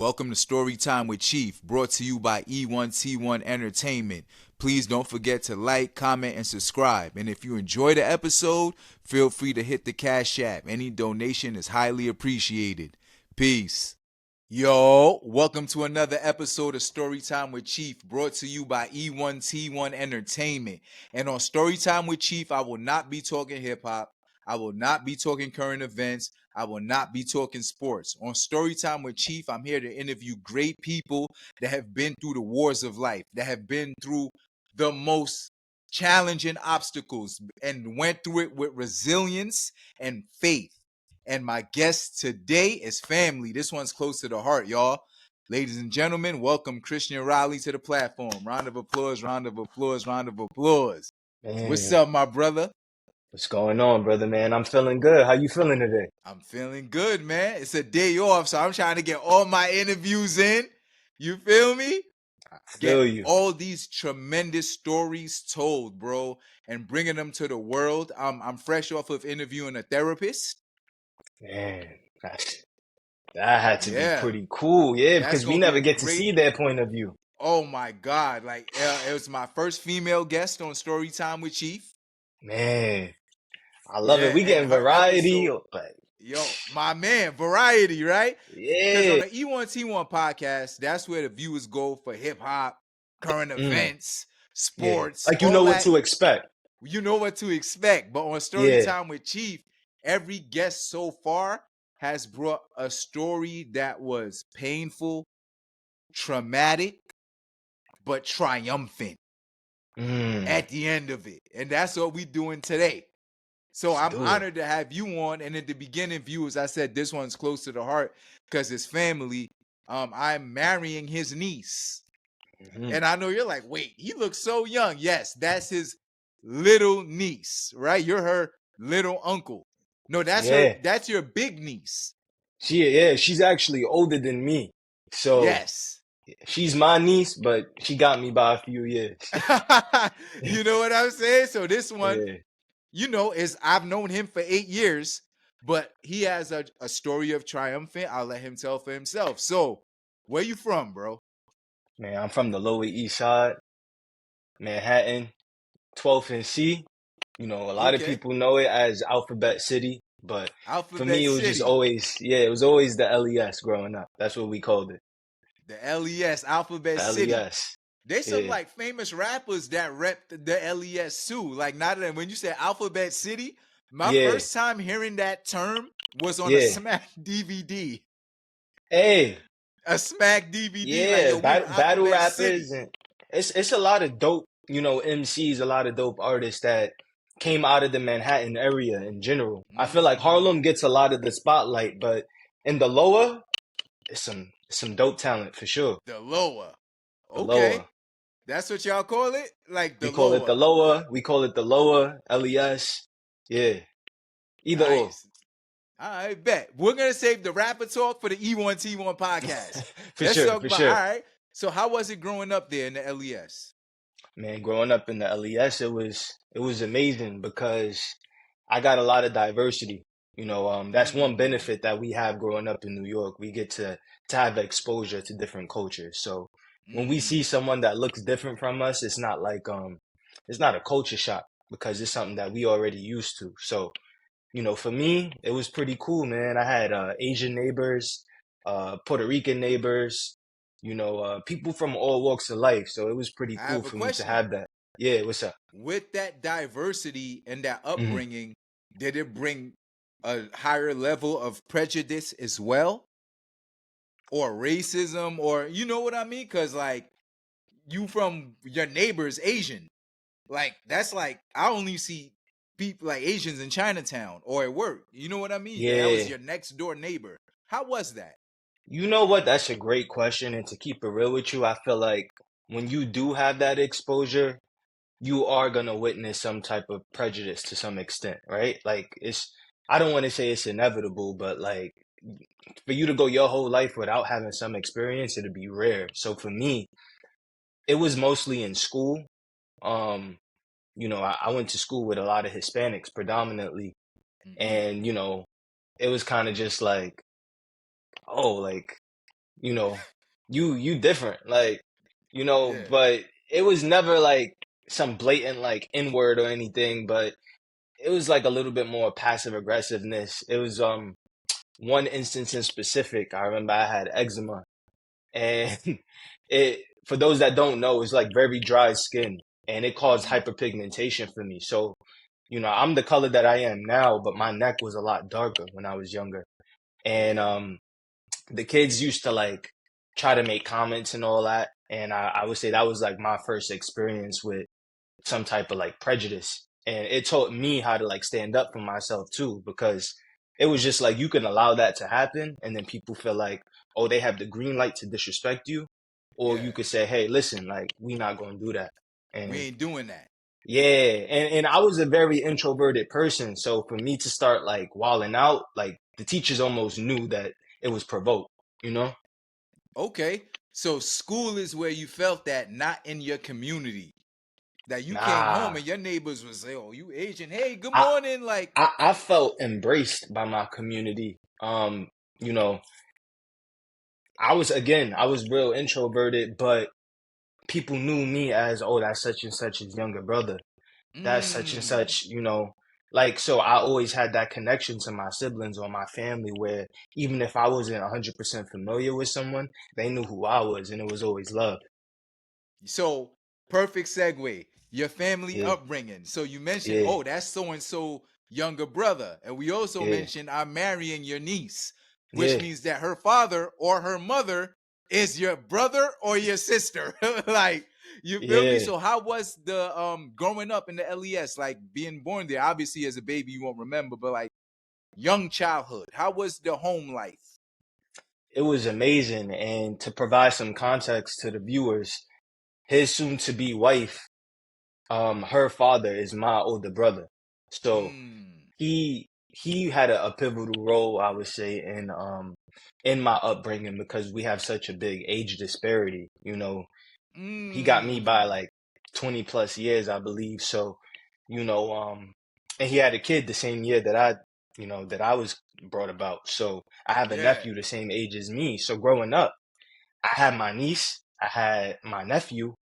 Welcome to Storytime with Chief, brought to you by E1T1 Entertainment. Please don't forget to like, comment, and subscribe. And if you enjoy the episode, feel free to hit the Cash App. Any donation is highly appreciated. Peace. Yo, welcome to another episode of Storytime with Chief, brought to you by E1T1 Entertainment. And on Storytime with Chief, I will not be talking hip hop. I will not be talking current events. I will not be talking sports. On Storytime with Chief, I'm here to interview great people that have been through the wars of life, that have been through the most challenging obstacles and went through it with resilience and faith. And my guest today is family. This one's close to the heart, y'all. Ladies and gentlemen, welcome Christian Rowley to the platform. Round of applause, round of applause, round of applause. What's Man, up, my brother? what's going on, brother, man? I'm feeling good. How you feeling today? I'm feeling good, man. It's a day off, so I'm trying to get all my interviews in. You feel me? I Get feel you. all these tremendous stories told, bro, and bringing them to the world. I'm fresh off of interviewing a therapist. Man, that's, that had to be Yeah, pretty cool. Yeah, that's because we gonna be never a get to great. see their point of view. Oh my God! Like it was my first female guest on Storytime with Chief. Man, I love it. Yeah, We and getting her variety. episode, But yo, my man, variety, right? Because on yeah, the E1T1 podcast, that's where the viewers go for hip hop, current mm, events, yeah. sports, Like you all know what that. to expect. You know what to expect. But on Yeah. Storytime with Chief, every guest so far has brought a story that was painful, traumatic, but triumphant Mm, at the end of it. And that's what we're doing today. So let's I'm do it. honored to have you on. And at the beginning, viewers, I said this one's close to the heart because it's family. I'm marrying his niece. Hmm. And I know you're like, wait, he looks so young. Yes, that's his little niece, right? You're her little uncle. No, Yeah. that's your big niece. She's actually older than me. So Yes. she's my niece, but she got me by a few years. You know what I'm saying? So this one, Yeah. is I've known him for 8 years, but he has a story of triumphant. I'll let him tell for himself. So, where you from, bro? Man, I'm from the Lower East Side, Manhattan, 12th and C. You know, a lot of Okay, people know it as Alphabet City, but for Alphabet me, it was just City, always, yeah, it was always the LES growing up. That's what we called it, the LES, Alphabet the City. LES. There's some Yeah, like famous rappers that rep the LES too. Like not that when you say Alphabet City, my yeah, first time hearing that term was on a yeah. Smack DVD. Hey, A Smack DVD, like yeah, yo, we in battle Alphabet rappers, City. and it's a lot of dope, MCs, a lot of dope artists that came out of the Manhattan area in general. I feel like Mm-hmm. Harlem gets a lot of the spotlight, but in the lower, it's some dope talent for sure. The lower. The Okay. lower. That's what y'all call it? Like We the call it the lower. lower. We call it the lower. LES. Yeah. Either or. Nice. I bet. We're gonna save the rapper talk for the E1T1 podcast. For Let's sure. talk For about all sure. right. So how was it growing up there in the LES? Man, growing up in the LES, it was amazing because I got a lot of diversity. That's one Mm. benefit that we have growing up in New York. We get to have exposure to different cultures. So when we see Mm. someone that looks different from us, it's not a culture shock because it's something that we already used to. So for me, it was pretty cool, man. I had Asian neighbors, Puerto Rican neighbors, people from all walks of life. So it was pretty I cool have a for me to question. have that. Yeah, what's up? With that diversity and that Hmm. upbringing, did it bring a higher level of prejudice as well? Or racism? Or you know what I mean? Cause like you from your neighbor's Asian. Like that's like I only see people like Asians in Chinatown or at work. You know what I mean? That was Yeah. your next door neighbor. How was that? You know what? That's a great question. And to keep it real with you, I feel like when you do have that exposure, you are gonna witness some type of prejudice to some extent, right? Like I don't want to say it's inevitable, but like for you to go your whole life without having some experience, it'd be rare. So for me, it was mostly in school. Um, I went to school with a lot of Hispanics predominantly, Mm-hmm. and it was kind of just like, oh, like you know, you different, like, Yeah. but it was never like some blatant like N-word or anything, but it was like a little bit more passive aggressiveness. It was one instance in specific. I remember I had eczema, and it for those that don't know, it's like very dry skin, and it caused Mm. hyperpigmentation for me. So, I'm the color that I am now, but my neck was a lot darker when I was younger. And Okay. the kids used to like try to make comments and all that. And I would say that was like my first experience with some type of like prejudice. And it taught me how to like stand up for myself too, because it was just like you can allow that to happen, and then people feel like, oh, they have the green light to disrespect you. Or you Yeah. could say, hey, listen, like, we not gonna do that. We And ain't doing that. yeah, and I was a very introverted person. So for me to start like wilding out, like the teachers almost knew that it was provoked, you know? Okay. So school is where you felt that, not in your community. That you came home Nah. and your neighbors would say, "Oh, you Asian? Hey, good I morning." Like, I felt embraced by my community. You know, I was real introverted, but people knew me as, oh, that's such and such's younger brother. That's such and mm. such, like, so I always had that connection to my siblings or my family where even if I wasn't 100% familiar with someone, they knew who I was, and it was always love. So, perfect segue. Your family Yeah, upbringing. So you mentioned, yeah, oh, that's so and so younger brother, and we also yeah, mentioned I'm marrying your niece, which yeah, means that her father or her mother is your brother or your sister. Like, you feel me? yeah. So how was the growing up in the LES, like being born there? Obviously, as a baby, you won't remember, but like young childhood, how was the home life? It was amazing. And to provide some context to the viewers, his soon-to-be wife, her father is my older brother. So Mm. he had a pivotal role, I would say, in my upbringing because we have such a big age disparity. He got me by Mm. like 20 plus years, I believe. So, and he had a kid the same year that I was brought about. So I have a Yeah. nephew the same age as me. So growing up, I had my niece, I had my nephew,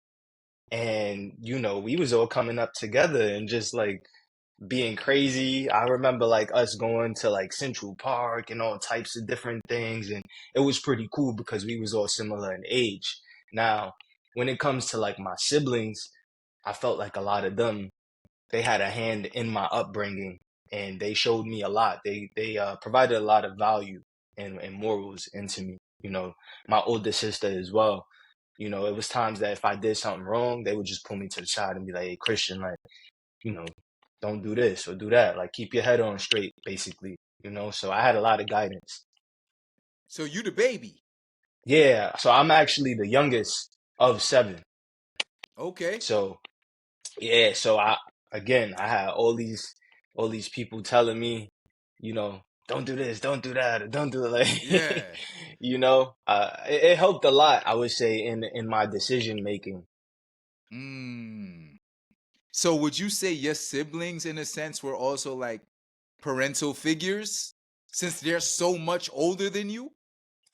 and we was all coming up together and just like being crazy. I remember like us going to like Central Park and all types of different things, and it was pretty cool because we was all similar in age. Now, when it comes to like my siblings, I felt like a lot of them, they had a hand in my upbringing, and they showed me a lot. They provided a lot of value and morals into me. My older sister as well. It was times that if I did something wrong, they would just pull me to the side and be like, "Hey, Christian, like, you know, don't do this or do that. Like, keep your head on straight, basically." So I had a lot of guidance. So you the baby. Yeah, so I'm actually the youngest of seven. Okay. So yeah, so I had all these people telling me, don't do this, don't do that, or don't do it like, Yeah. it helped a lot, I would say, in my decision making. Mm. So would you say your siblings, in a sense, were also like parental figures since they're so much older than you?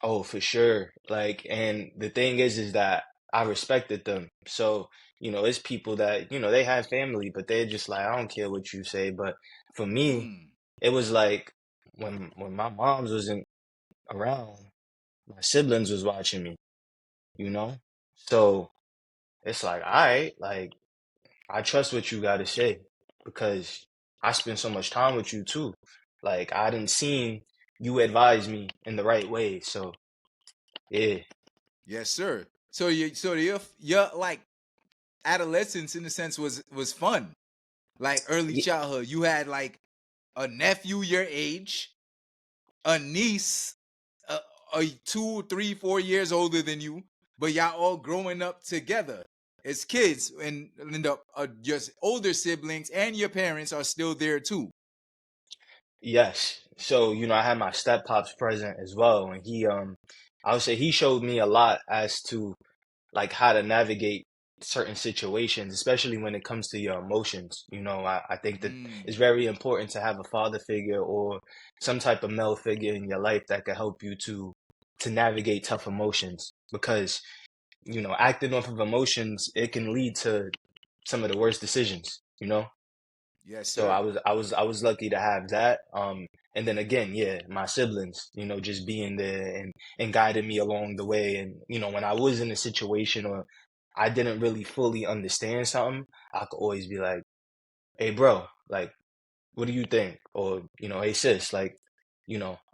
Oh, for sure. Like, and the thing is that I respected them. So, it's people that, they have family, but they're just like, I don't care what you say. But for me, Mm. it was like when my moms wasn't around, my siblings was watching me, you know? So it's like, all right, like, I trust what you got to say because I spend so much time with you too. Like, I didn't seen you advise me in the right way. So, yeah. Yes, sir. So your like adolescence, in a sense, was fun. Like early childhood, you had like a nephew your age, a niece, uh, a 2, 3, 4 years older than you, but y'all all growing up together as kids, and your older siblings and your parents are still there too. Yes. So, I had my step pops present as well. And I would say he showed me a lot as to like how to navigate certain situations, especially when it comes to your emotions. I think that it's Mm. very important to have a father figure or some type of male figure in your life that can help you to to navigate tough emotions because, acting off of emotions, it can lead to some of the worst decisions. Yes, So sir. I was lucky to have that. And then again, yeah, my siblings, just being there and guiding me along the way. And, when I was in a situation or I didn't really fully understand something, I could always be like, hey, bro, like, what do you think? Or, hey, sis, like,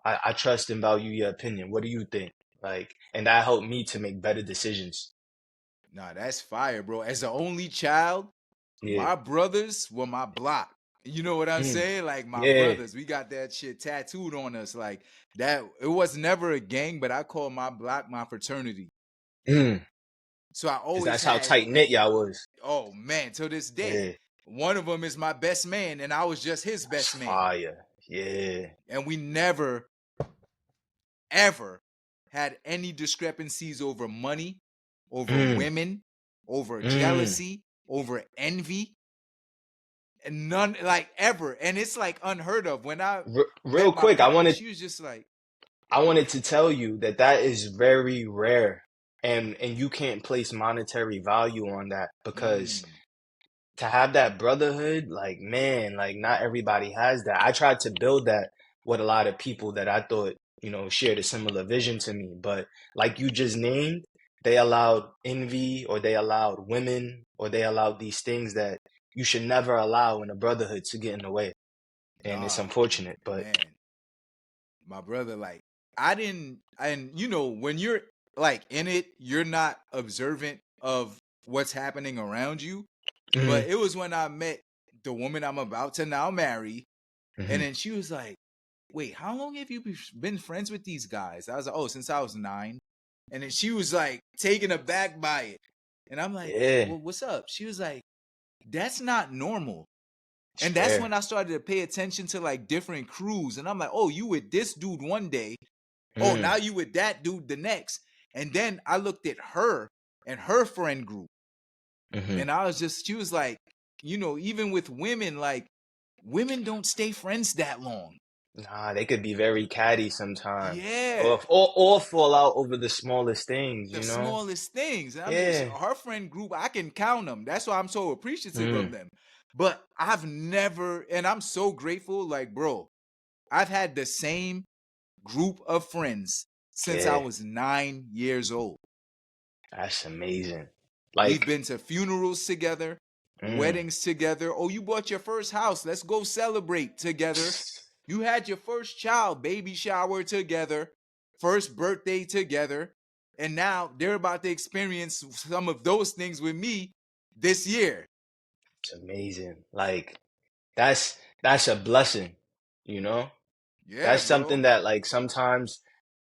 I trust and value your opinion. What do you think? Like, and that helped me to make better decisions. Nah, that's fire, bro. As the only child, Yeah. my brothers were my block. You know what I'm Mm. saying? Like my Yeah. brothers, we got that shit tattooed on us. Like that, it was never a gang, but I call my block my fraternity. Mm. So I Because always that's how had, tight knit y'all was. oh man, to this day, Yeah. one of them is my best man, and I was just his That's best man. fire. Yeah. And we never, ever had any discrepancies over money, over Mm. women, over Mm. jealousy, over envy, and none like ever. And it's like unheard of. When I Real met my quick, I partner, wanted she was just like, I wanted to tell you that that is very rare, and you can't place monetary value on that because mm, to have that brotherhood, like man, like not everybody has that. I tried to build that with a lot of people that I thought, shared a similar vision to me, but like you just named, they allowed envy or they allowed women or they allowed these things that you should never allow in a brotherhood to get in the way. And it's nah, unfortunate, but man, my brother, like, I didn't, and when you're like in it, you're not observant of what's happening around you. mm, But it was when I met the woman I'm about to now marry. And hmm then she was like, wait, how long have you been friends with these guys? I was like, oh, since I was 9. And then she was like taken aback by it. And I'm like, yeah, well, what's up? She was like, that's not normal. And it's that's rare. when I started to pay attention to like different crews. And I'm like, oh, you with this dude one day. Oh, Mm, now you with that dude the next. And then I looked at her and her friend group. hmm And she was like, even with women, like, women don't stay friends that long. Nah, they could be very catty sometimes, Yeah. or fall out over the smallest things, The you know? smallest things. And Yeah. her friend group, I can count them. That's why I'm so appreciative of Mm, them. But I've never, and I'm so grateful, like, bro, I've had the same group of friends since I yeah, was 9 years old. that's amazing. We've Like, been to funerals together, mm, weddings together. Oh, you bought your first house. Let's go celebrate together. You had your first child, baby shower together, first birthday together. And now they're about to experience some of those things with me this year. it's amazing. Like, that's a blessing, you know? Yeah, That's bro. something that like sometimes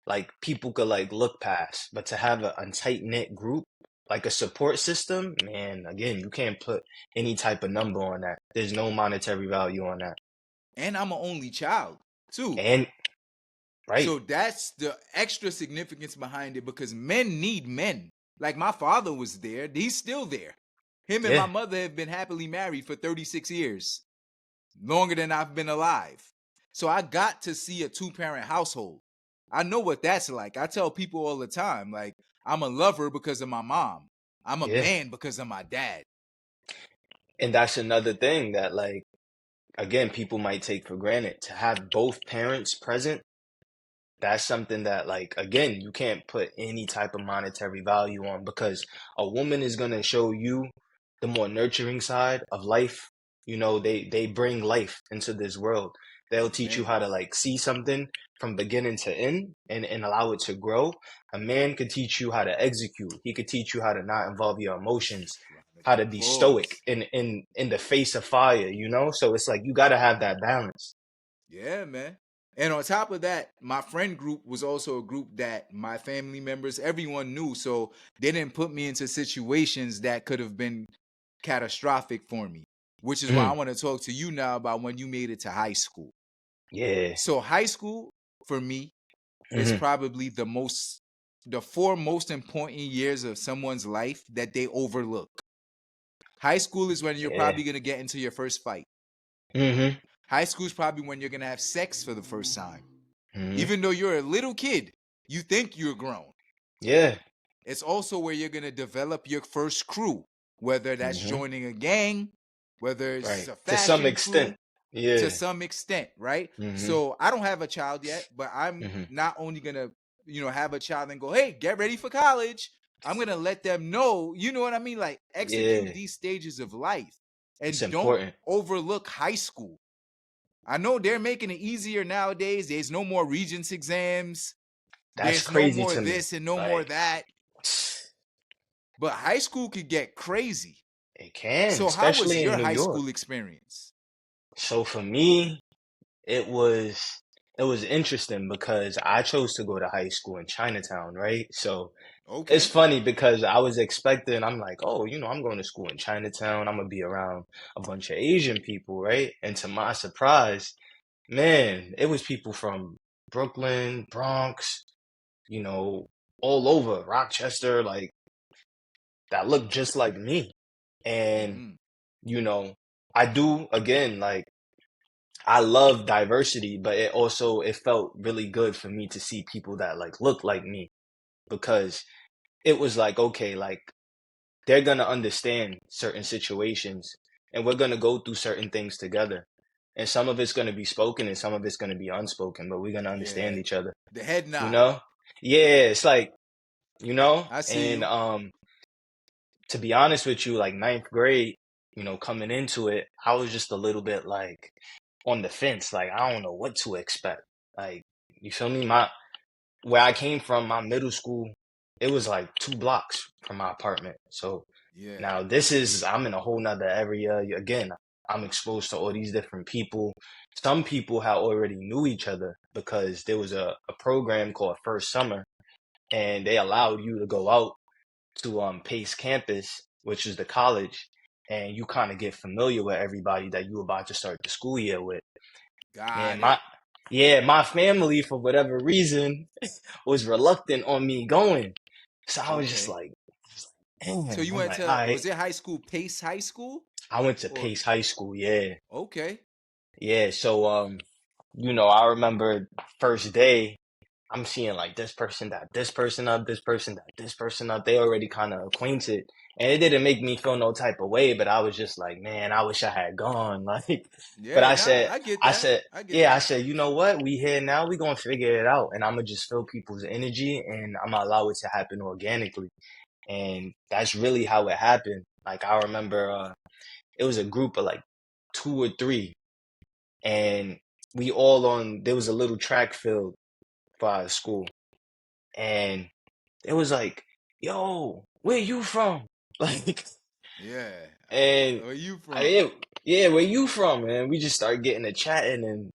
like people could like look past, but to have a tight knit group, like a support system, man, again, you can't put any type of number on that. There's no monetary value on that. And I'm an only child, too. And right, So that's the extra significance behind it because men need men. Like my father was there, he's still there. Him and my yeah, mother have been happily married for 36 years, longer than I've been alive. So I got to see a two-parent household. I know what that's like. I tell people all the time, like, I'm a lover because of my mom. I'm a yeah. man because of my dad. And that's another thing that like again people might take for granted. To have both parents present, that's something that like again you can't put any type of monetary value on because a woman is going to show you the more nurturing side of life. They bring life into this world. They'll teach you Amen. how to like see something from beginning to end and allow it to grow. A man could teach you how to execute. He could teach you how to not involve your emotions, Round of how to be stoic applause. in the face of fire. So it's like you got to have that balance. Yeah, man. And on top of that, my friend group was also a group that my family members, everyone knew. So they didn't put me into situations that could have been catastrophic for me, which is why I Mm, want to talk to you now about when you made it to high school. yeah. So, high school for me is hmm probably the 4 most important years of someone's life that they overlook. High school is when you're Yeah. probably going to get into your first fight. hmm High school is probably when you're going to have sex for the first time. hmm Even though you're a little kid. you think you're grown. Yeah. It's also where you're going to develop your first crew, whether that's Hmm. joining a gang, whether it's Right. a To some fashion extent. crew, to Yeah. some extent, right? Hmm. So I don't have a child yet, but I'm Hmm. not only going to, have a child and go, hey, get ready for college. I'm going to let them know, you know what I mean? Like execute Yeah. these stages of life It's and don't important. overlook high school. I know they're making it easier nowadays. There's no more regents exams. That's There's no crazy more to me. this and no more Like, that. But high school could get crazy. it can, So how was especially in your New high York. school experience? So for me, it was it was interesting because I chose to go to high school in Chinatown, right? So it's Okay. funny because I was expecting, I'm like, oh, I'm going to school in Chinatown. I'm gonna be around a bunch of Asian people, right? And to my surprise, man, it was people from Brooklyn, Bronx, you know, all over Rochester, like that looked just like me. And, Mm-hmm. you know, I do again, like I love diversity, but it felt really good for me to see people that like look like me because it was like, okay, like they're gonna understand certain situations and we're gonna go through certain things together. And some of it's gonna be spoken and some of it's gonna be unspoken, but we're gonna understand Yeah. each other, The head you nod. know? Yeah, it's like, I see and you. to be honest with you, like ninth grade, coming into it, I was just a little bit like on the fence. Like, I don't know what to expect. Like, you feel me? Where I came from, my middle school, it was like 2 blocks from my apartment. So Yeah. now I'm in a whole nother area. Again, I'm exposed to all these different people. Some people had already knew each other because there was a program called First Summer, and they allowed you to go out to Pace campus, which is the college, and you kind of get familiar with everybody that you about to start the school year with. Man, Got it. my family for whatever reason was reluctant on me going. So I was just Okay. like, So damn. you I'm went like, all to, right. was it high school, Pace High School? I went to Or Pace High School, yeah. okay. Yeah, so I remember first day, I'm seeing like this person that this person up, this person that this person up. They already kind of acquainted. And it didn't make me feel no type of way, but I was just like, man, I wish I had gone. Like, but Yeah, nah, I get I that. said, I get yeah, I that. said, you know what? We here now. We gonna figure it out, and I'm gonna just feel people's energy, and I'm gonna allow it to happen organically. And that's really how it happened. Like I remember, it was a group of like 2 or 3, and we all on. There was a little track field by our school, and it was like, "Yo, where you from?" Like, Yeah. and Where you I, from? yeah, yeah, where you from? And we just started getting to chatting, and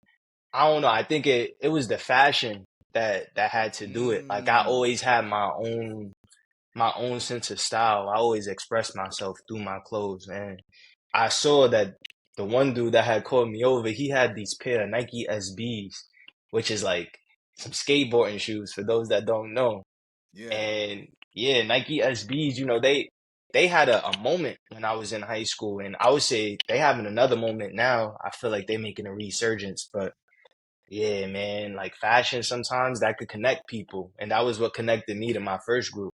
I don't know. I think it was the fashion that had to do it. Like I Mm. always had my own sense of style. I always expressed myself through my clothes, and I saw that the one dude that had called me over, he had these pair of Nike SBs, which is like some skateboarding shoes for those that don't know. Yeah. And yeah, Nike SBs, they had a moment when I was in high school, and I would say they having another moment now. I feel like they making a resurgence, but yeah, man, like fashion sometimes that could connect people, and that was what connected me to my first group.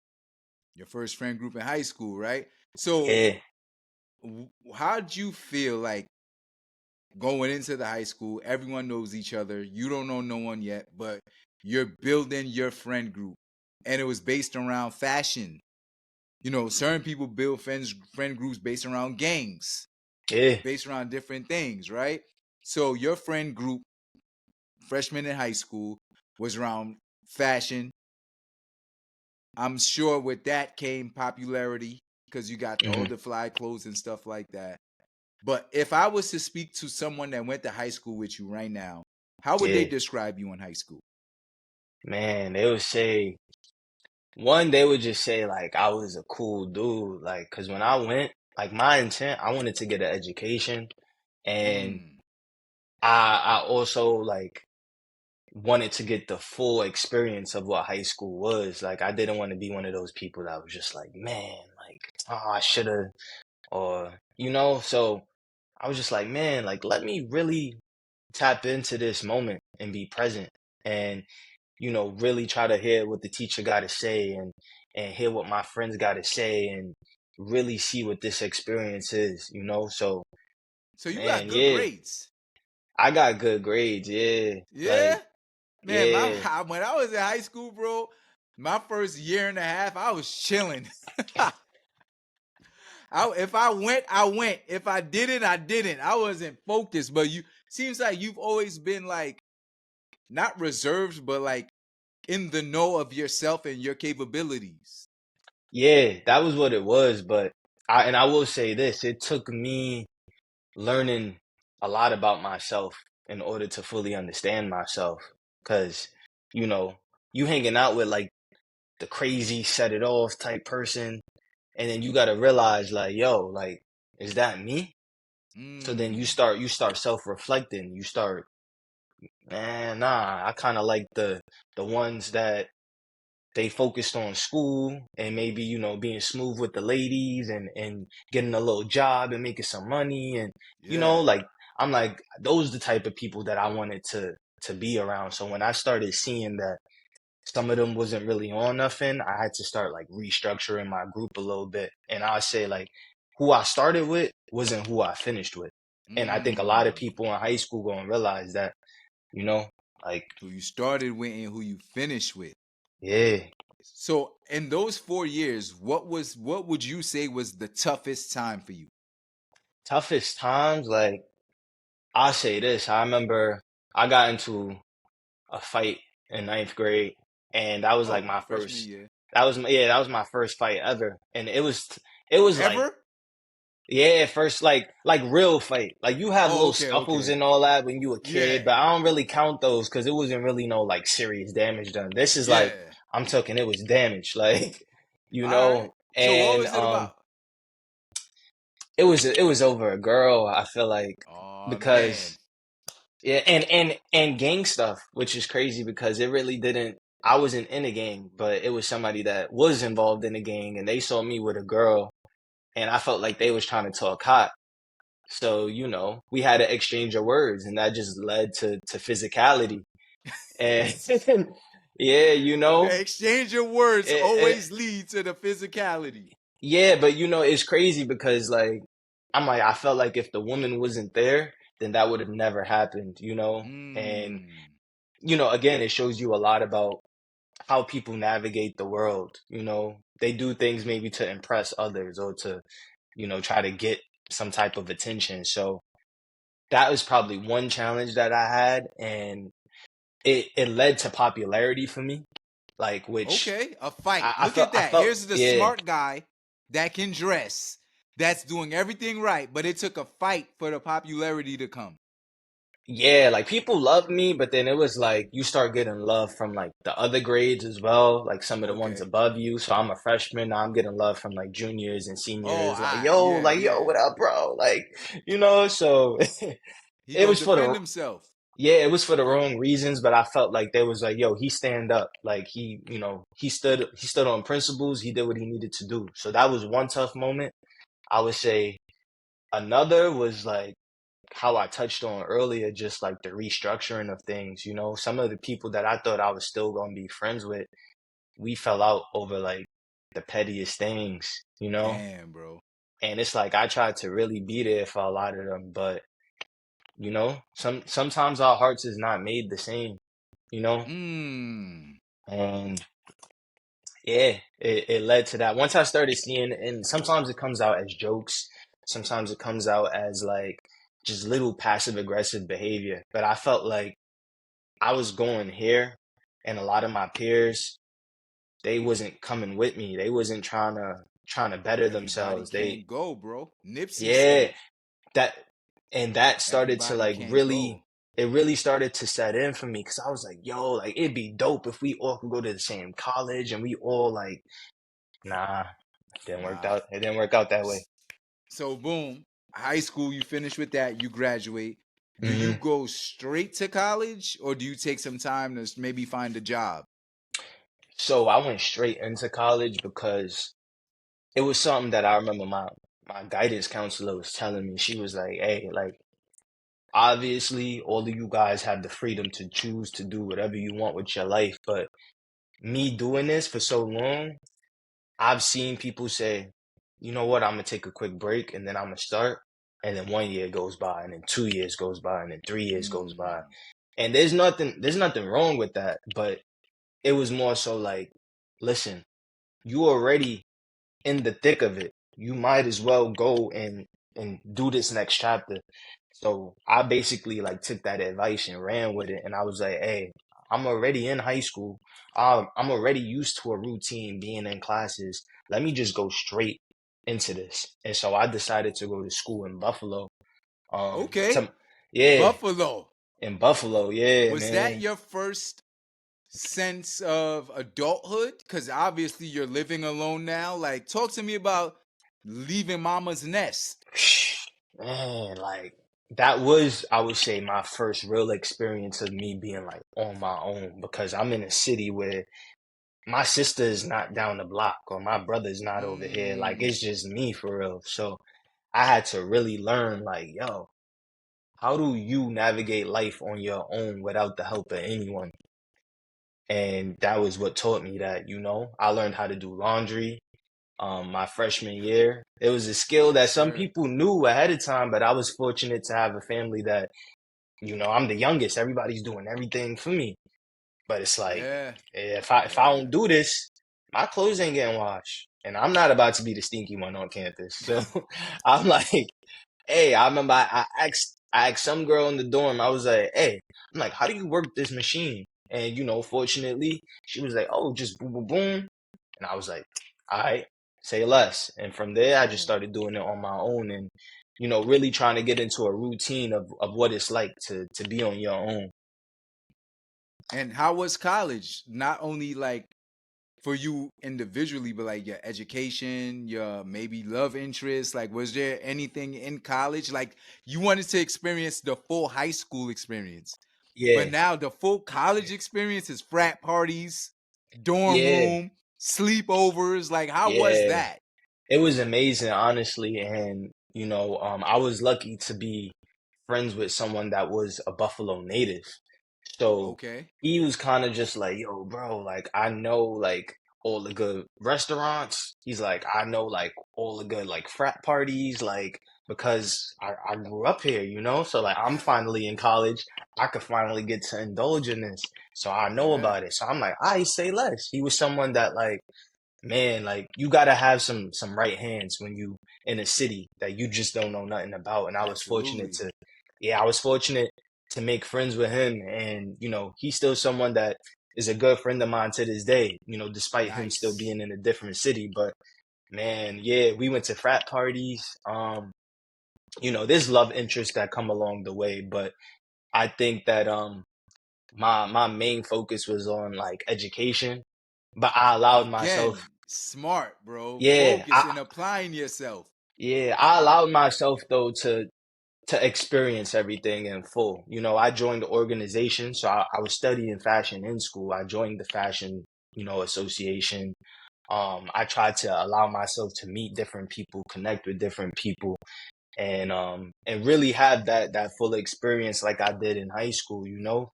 Your first friend group in high school, right? So Yeah, how'd you feel like going into the high school? Everyone knows each other. You don't know no one yet, but you're building your friend group. And it was based around fashion. Certain people build friend groups based around gangs, yeah, based around different things, right? So your friend group, freshman in high school, was around fashion. I'm sure with that came popularity because you got all hmm the fly clothes and stuff like that. But if I was to speak to someone that went to high school with you right now, how would they yeah, describe you in high school? man. They would just say like I was a cool dude, like because when I went, like my intent, I wanted to get an education, and Mm, I also like wanted to get the full experience of what high school was. Like I didn't want to be one of those people that was just like, man, like oh I should have, or so I was just like, man, like let me really tap into this moment and be present. And really try to hear what the teacher got to say and hear what my friends got to say and really see what this experience is. So, So you got man, good yeah, grades. I got good grades. Yeah. Yeah? Like, Man, yeah. when I was in high school, bro, my first year and a half, I was chilling. If I went, I went. If I didn't, I didn't. I wasn't focused. But you seems like you've always been like not reserved, but like in the know of yourself and your capabilities. Yeah, that was what it was. But I will say this, it took me learning a lot about myself in order to fully understand myself. Cause, you know, you hanging out with like the crazy set it off type person, and then you gotta realize like, yo, like, is that me? So then you Mm. start self-reflecting. You start, man, nah, I kinda like the ones that they focused on school and maybe being smooth with the ladies and getting a little job and making some money and Yeah. like I'm like those the type of people that I wanted to be around. So when I started seeing that some of them wasn't really on nothing, I had to start like restructuring my group a little bit. And I say like who I started with wasn't who I finished with. And I think a lot of Mm. people in high school gonna realize that, you know, like, Who you started with and who you finished with. yeah, So in those 4 years, what would you say was the toughest time for you? toughest times, like I'll say this. I remember I got into a fight in ninth grade, and that was like Oh, my freshman first. year. That was my first fight ever, and it was like, Ever? yeah, first like real fight. Like you have Oh, little okay, scuffles okay. and all that when you a kid, Yeah. but I don't really count those because it wasn't really no like serious damage done. This is like Yeah. I'm talking it was damage, like All right. So what and was it about? it was over a girl. I feel like Oh man. because. Yeah, and gang stuff, which is crazy because it really didn't. I wasn't in a gang, but it was somebody that was involved in a gang, and they saw me with a girl, and I felt like they was trying to talk hot. So we had an exchange of words, and that just led to physicality. And yeah, Exchange your words it, it, always lead to the physicality. yeah, but it's crazy because like I felt like if the woman wasn't there, then that would have never happened. And Mm. again, it shows you a lot about how people navigate the world. They do things maybe to impress others or to, try to get some type of attention. So that was probably one challenge that I had, and it led to popularity for me, like which Okay, a fight. I Look felt at I that. felt Here's the yeah. smart guy that can dress, that's doing everything right, but it took a fight for the popularity to come. Yeah, like people loved me, but then it was like you start getting love from like the other grades as well, like some of the ones Okay. above you. So I'm a freshman, now I'm getting love from like juniors and Oh, seniors, I yeah, like yo, yeah. what up, bro? So He it gonna was for defend the himself. yeah, it was for the wrong reasons, but I felt like they was like, yo, he stand up. Like he stood on principles, he did what he needed to do. So that was one tough moment. I would say another was like how I touched on earlier, just like the restructuring of things. Some of the people that I thought I was still gonna be friends with, we fell out over like the pettiest things. Damn, bro. And it's like I tried to really be there for a lot of them, but sometimes our hearts is not made the same, you know? Mm. And yeah, it led to that. Once I started seeing, and sometimes it comes out as jokes, sometimes it comes out as like just little passive aggressive behavior. But I felt like I was going here, and a lot of my peers, they wasn't coming with me. They wasn't trying to better Everybody themselves. They can't go, bro. Nipsey yeah, said, that and that started to everybody like can't really go. it really started to set in for me because I was like, yo, like it'd be dope if we all could go to the same college and we all like, nah, Nah. it didn't work out that way. So boom, high school, you finish with that, you graduate. Do you hmm go straight to college or do you take some time to maybe find a job? So I went straight into college because it was something that I remember my guidance counselor was telling me. She was like, hey, like obviously all of you guys have the freedom to choose to do whatever you want with your life, but me doing this for so long, I've seen people say, you know what, I'm gonna take a quick break and then I'm gonna start. And then 1 year goes by, and then 2 years goes by, and then 3 years goes by. Mm. And there's nothing wrong with that, but it was more so like, listen, you already in the thick of it. You might as well go and do this next chapter. So I basically like took that advice and ran with it, and I was like, hey, I'm already in high school. I'm already used to a routine being in classes. Let me just go straight into this. And so I decided to go to school in Buffalo. Okay. Yeah, Buffalo. in Buffalo, yeah, Was that man. your first sense of adulthood? Because obviously you're living alone now. Like, talk to me about leaving mama's nest. Man, like that was, I would say, my first real experience of me being like on my own because I'm in a city where my sister is not down the block or my brother's not over here. Like Mm. it's just me for real. So I had to really learn, like, yo, how do you navigate life on your own without the help of anyone? And that was what taught me that, I learned how to do laundry. My freshman year. It was a skill Yes, that some sir. people knew ahead of time, but I was fortunate to have a family that, I'm the youngest. Everybody's doing everything for me. But it's like, Yeah. if I Yeah. don't do this, my clothes ain't getting washed. And I'm not about to be the stinky one on campus. So I'm like, hey, I remember I asked some girl in the dorm, I was like, hey, I'm like, how do you work this machine? And fortunately, she was like, oh, just boom, boom, boom. And I was like, all right, say less. And from there, I just Boom. started doing it on my own and, really trying to get into a routine of what it's like to be on your own. And how was college? Not only like for you individually, but like your education, your maybe love interest. Like, was there anything in college? Like, you wanted to experience the full high school experience, but Yeah, now the full college experience is frat parties, dorm yeah, room, sleepovers. Like, how was yeah. that? It was amazing, honestly. And, I was lucky to be friends with someone that was a Buffalo native. So Okay. he was kind of just like, yo, bro, like, I know, like, all the good restaurants. He's like, I know, like, all the good, like, frat parties, like, because I grew up here, So, like, I'm finally in college. I could finally get to indulge in this. So I know Yeah. about it. So I'm like, I say less. He was someone that, like, man, like you gotta have some right hands when you in a city that you just don't know nothing about. And Absolutely. I was fortunate to make friends with him. And he's still someone that is a good friend of mine to this day. Despite him still Nice. being in a different city. But man, yeah, we went to frat parties. There's love interests that come along the way, but I think that my main focus was on like education. But I allowed myself, Again, smart, bro. yeah, Focus and applying yourself. I allowed myself though to experience everything in full. I joined the organization, so I was studying fashion in school. I joined the fashion, association. I tried to allow myself to meet different people, connect with different people, and really have that full experience like I did in high school.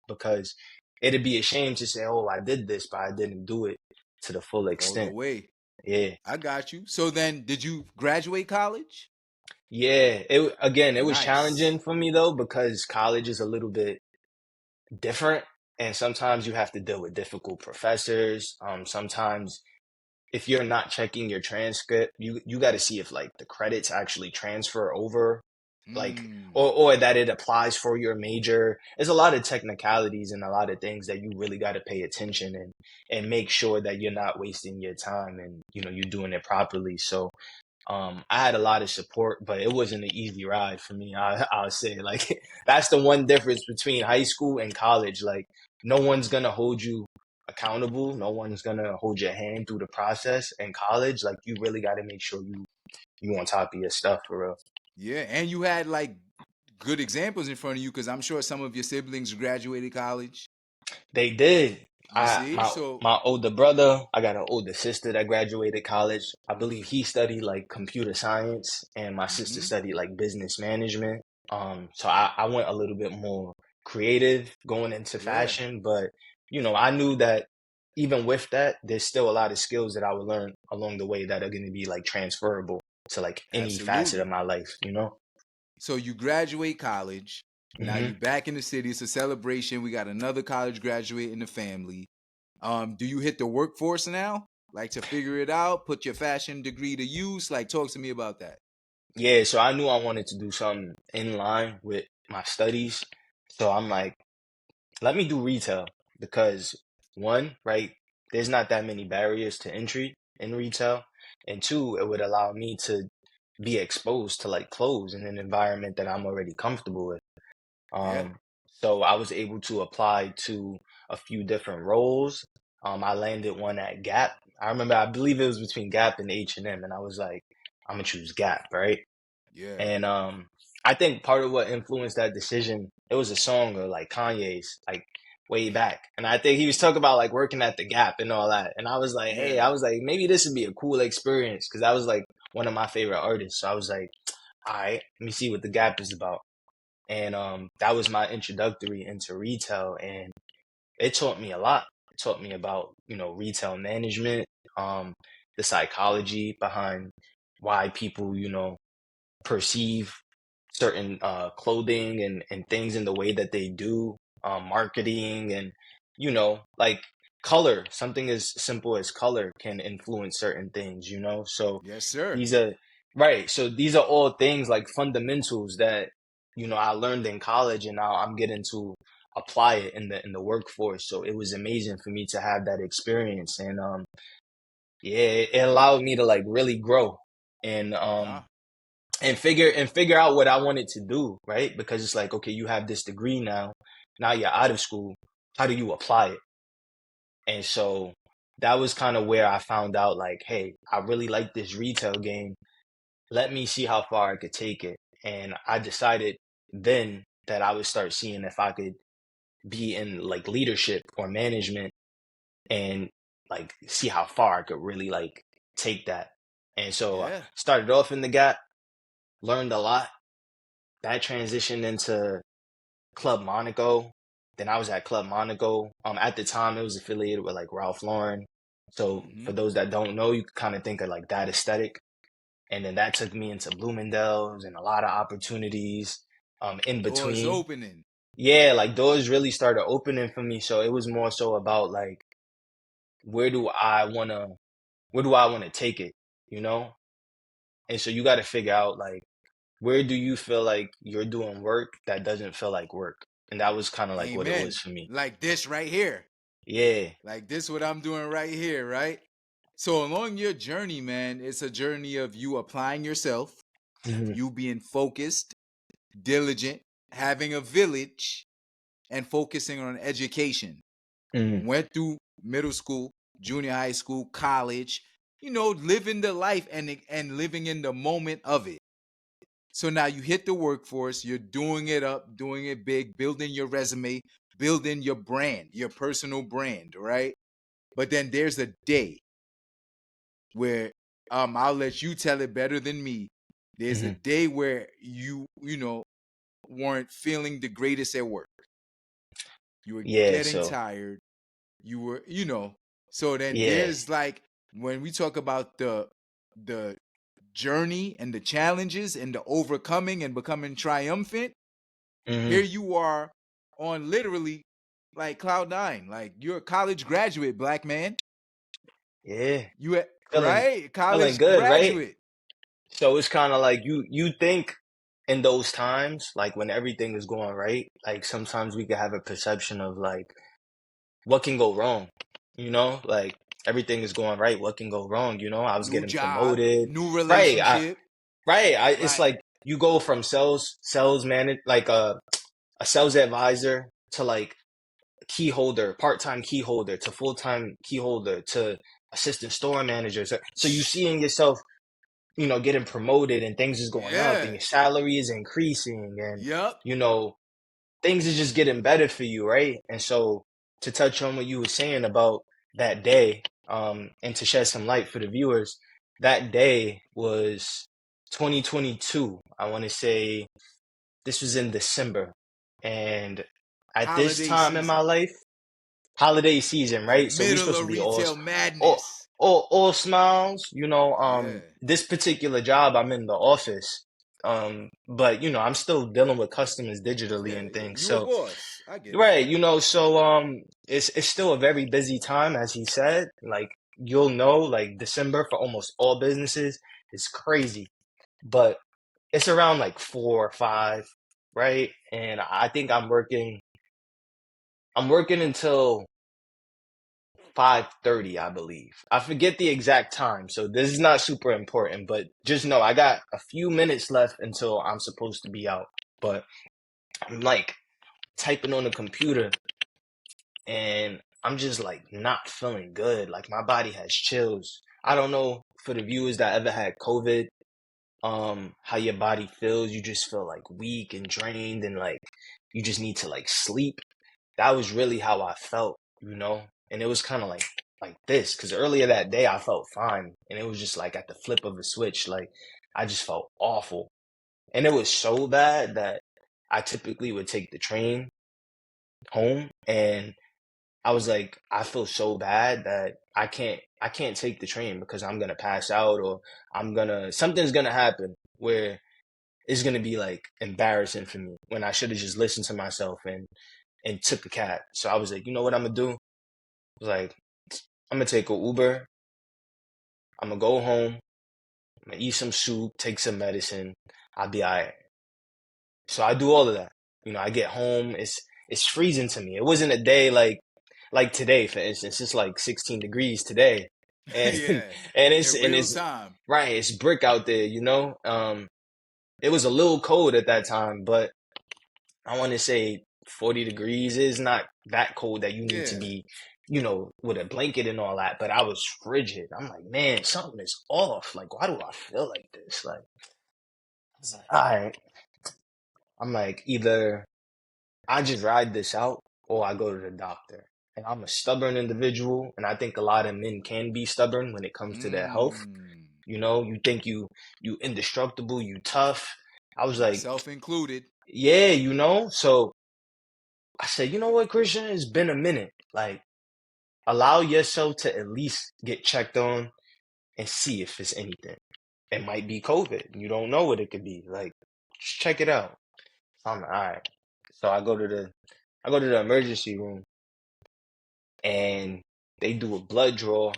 Because it'd be a shame to say, oh, I did this, but I didn't do it to the full All the extent. way. Yeah. I got you. So then, did you graduate college? Yeah, it was Nice. challenging for me though because college is a little bit different, and sometimes you have to deal with difficult professors. Sometimes if you're not checking your transcript, you got to see if like the credits actually transfer over, like Mm. or that it applies for your major. There's a lot of technicalities and a lot of things that you really got to pay attention and make sure that you're not wasting your time and you're doing it properly. So I had a lot of support, but it wasn't an easy ride for me. I'll say like that's the one difference between high school and college. Like no one's gonna hold you accountable. No one's gonna hold your hand through the process. In college, like you really got to make sure you on top of your stuff for real. Yeah, and you had like good examples in front of you because I'm sure some of your siblings graduated college. They did. You I see? my So, my older brother, I got an older sister that graduated college. I believe he studied like computer science, and my sister mhm. studied like business management. So I went a little bit more creative going into Yeah, fashion, but I knew that even with that, there's still a lot of skills that I would learn along the way that are going to be like transferable to like any facet of absolutely. my life. So you graduate college. Now hmm you back in the city. It's a celebration. We got another college graduate in the family. Do you hit the workforce now? Like to figure it out, put your fashion degree to use? Like talk to me about that. Yeah, so I knew I wanted to do something in line with my studies. So I'm like, let me do retail because one, right, there's not that many barriers to entry in retail. And two, it would allow me to be exposed to like clothes in an environment that I'm already comfortable with. Yeah, Um, so I was able to apply to a few different roles. I landed one at Gap. I remember, I believe it was between Gap and H&M, and I was like, I'm gonna choose Gap, right? yeah, And I think part of what influenced that decision, it was a song of like Kanye's, like way back. And I think he was talking about like working at the Gap and all that. And I was like, hey, yeah, I was like, maybe this would be a cool experience because that was like one of my favorite artists. So I was like, all right, let me see what the Gap is about. And that was my introductory into retail, and it taught me a lot. It taught me about, retail management, um, the psychology behind why people, perceive certain clothing and things in the way that they do, marketing and like color. Something as simple as color can influence certain things. So yes, sir. these are right. So these are all things like fundamentals that I learned in college, and now I'm getting to apply it in the workforce. So it was amazing for me to have that experience, and yeah, it allowed me to like really grow and Nah, figure out what I wanted to do, right? Because it's like, okay, you have this degree now. Now you're out of school. How do you apply it? And so that was kind of where I found out, like, hey, I really like this retail game. Let me see how far I could take it. And I decided then that I would start seeing if I could be in like leadership or management and like see how far I could really like take that. And so I yeah. started off in the Gap, learned a lot. That transitioned into Club Monaco. Then I was at Club Monaco. At the time it was affiliated with like Ralph Lauren. So for Mm-hmm. those that don't know, you kind of think of like that aesthetic. And then that took me into Bloomingdale's and a lot of opportunities in Doors between. opening. Yeah, like doors really started opening for me. So it was more so about like where do I wanna where do I wanna take it, you know? And so you gotta figure out like where do you feel like you're doing work that doesn't feel like work? And that was kind of like what it was Amen. for me. Like this right here. Yeah. Like this what I'm doing right here, right? So along your journey, man, it's a journey of you applying yourself, hmm you being focused, diligent, having a village, and focusing on education. hmm Went through middle school, junior high school, college, living the life and living in the moment of it. So now you hit the workforce, you're doing it up, doing it big, building your resume, building your brand, your personal brand, right? But then there's a day where I'll let you tell it better than me. There's a hmm day where you weren't feeling the greatest at work. You were Yeah. getting So tired. You were. So then yeah. there's like when we talk about the journey and the challenges and the overcoming and becoming triumphant, here hmm you are on literally like cloud nine. Like you're a college graduate, black man. Yeah. Feeling Right? feeling College good, right? graduate. So it's kind of like you think in those times, like when everything is going right, like sometimes we could have a perception of like what can go wrong, like everything is going right, what can go wrong, I was New getting job, promoted. new Right. I relationship. right. It's Like, like you go from sales manager, like a sales advisor to like key holder, part-time key holder to full-time key holder to assistant store manager. So you seeing yourself, getting promoted and things is going up and yeah. your salary is increasing and Yup. you know things is just getting better for you, right? And so to touch on what you were saying about that day, and to shed some light for the viewers, that day was 2022. I want to say This was in December, and at this Holiday time in my season. life, holiday season, The right? So we middle supposed to of be retail all, madness. all smiles, you know. Yeah. This particular job, I'm in the office, but you know, I'm still dealing with customers digitally Yeah, and yeah. things. You a So, boss. I get it. right, you know, so it's still a very busy time, as he said. Like you'll know, like December for almost all businesses is crazy, but it's around like 4 or 5, right? And I think I'm working until 5:30, I believe. I forget the exact time, so this is not super important, but just know I got a few minutes left until I'm supposed to be out. But I'm like typing on the computer and I'm just like not feeling good. Like my body has chills. I don't know for the viewers that ever had COVID, how your body feels. You just feel like weak and drained and like you just need to like sleep. That was really how I felt, you know? And it was kind of like this, because earlier that day I felt fine, and it was just like at the flip of a switch, like I just felt awful. And it was so bad that I typically would take the train home, and I was like, I feel so bad that I can't take the train because I'm gonna pass out, or something's gonna happen where it's gonna be like embarrassing for me when I should have just listened to myself and took a cab. So I was like, you know what I'm gonna do? I was like, I'm gonna take a Uber. I'm gonna go home. I'm gonna eat some soup, take some medicine. I'll be all right. So I do all of that. You know, I get home. It's freezing to me. It wasn't a day like today, for instance. It's like 16 degrees today, and Yeah. and it's In and real it's time. right. It's brick out there. You know. It was a little cold at that time, but I want to say 40 degrees is not that cold that you need to Yeah. be, you know, with a blanket and all that. But I was frigid. I'm like, man, something is off. Like, why do I feel like this? Like, I was like, all right. I'm like, either I just ride this out or I go to the doctor. And I'm a stubborn individual, and I think a lot of men can be stubborn when it comes to their health. Mm. You know, you think you indestructible, you tough. I was like, Myself included. yeah, you know. So I said, you know what, Christian, it's been a minute. Like, allow yourself to at least get checked on and see if it's anything. It might be COVID. You don't know what it could be. Like, just check it out. So I'm like, all right. So I go to the emergency room and they do a blood draw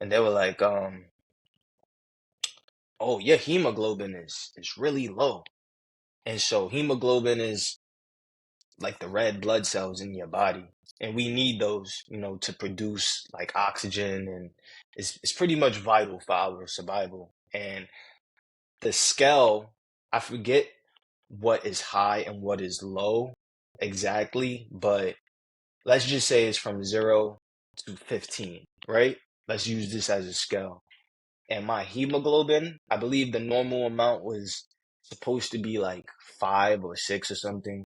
and they were like, oh, your hemoglobin is really low. And so hemoglobin is like the red blood cells in your body. And we need those, you know, to produce like oxygen, and it's pretty much vital for our survival. And the scale, I forget what is high and what is low exactly, but let's just say it's from 0 to 15, right? Let's use this as a scale. And my hemoglobin, I believe the normal amount was supposed to be like 5 or 6 or something.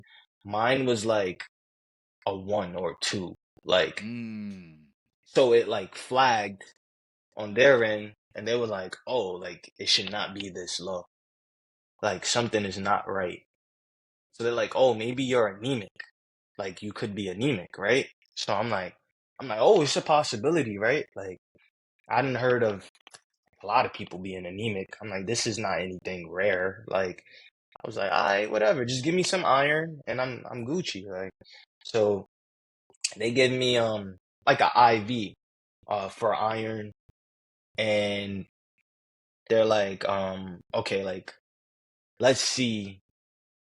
Mine was like a 1 or 2. Like, Mm. so it like flagged on their end, and they were like, oh, like it should not be this low. Like something is not right. So they're like, oh, maybe you're anemic. Like you could be anemic, right? So I'm like, oh, it's a possibility, right? Like I hadn't heard of a lot of people being anemic. I'm like, this is not anything rare. Like I was like, all right, whatever. Just give me some iron and I'm Gucci. Like so they give me like a IV for iron, and they're like, okay, like let's see,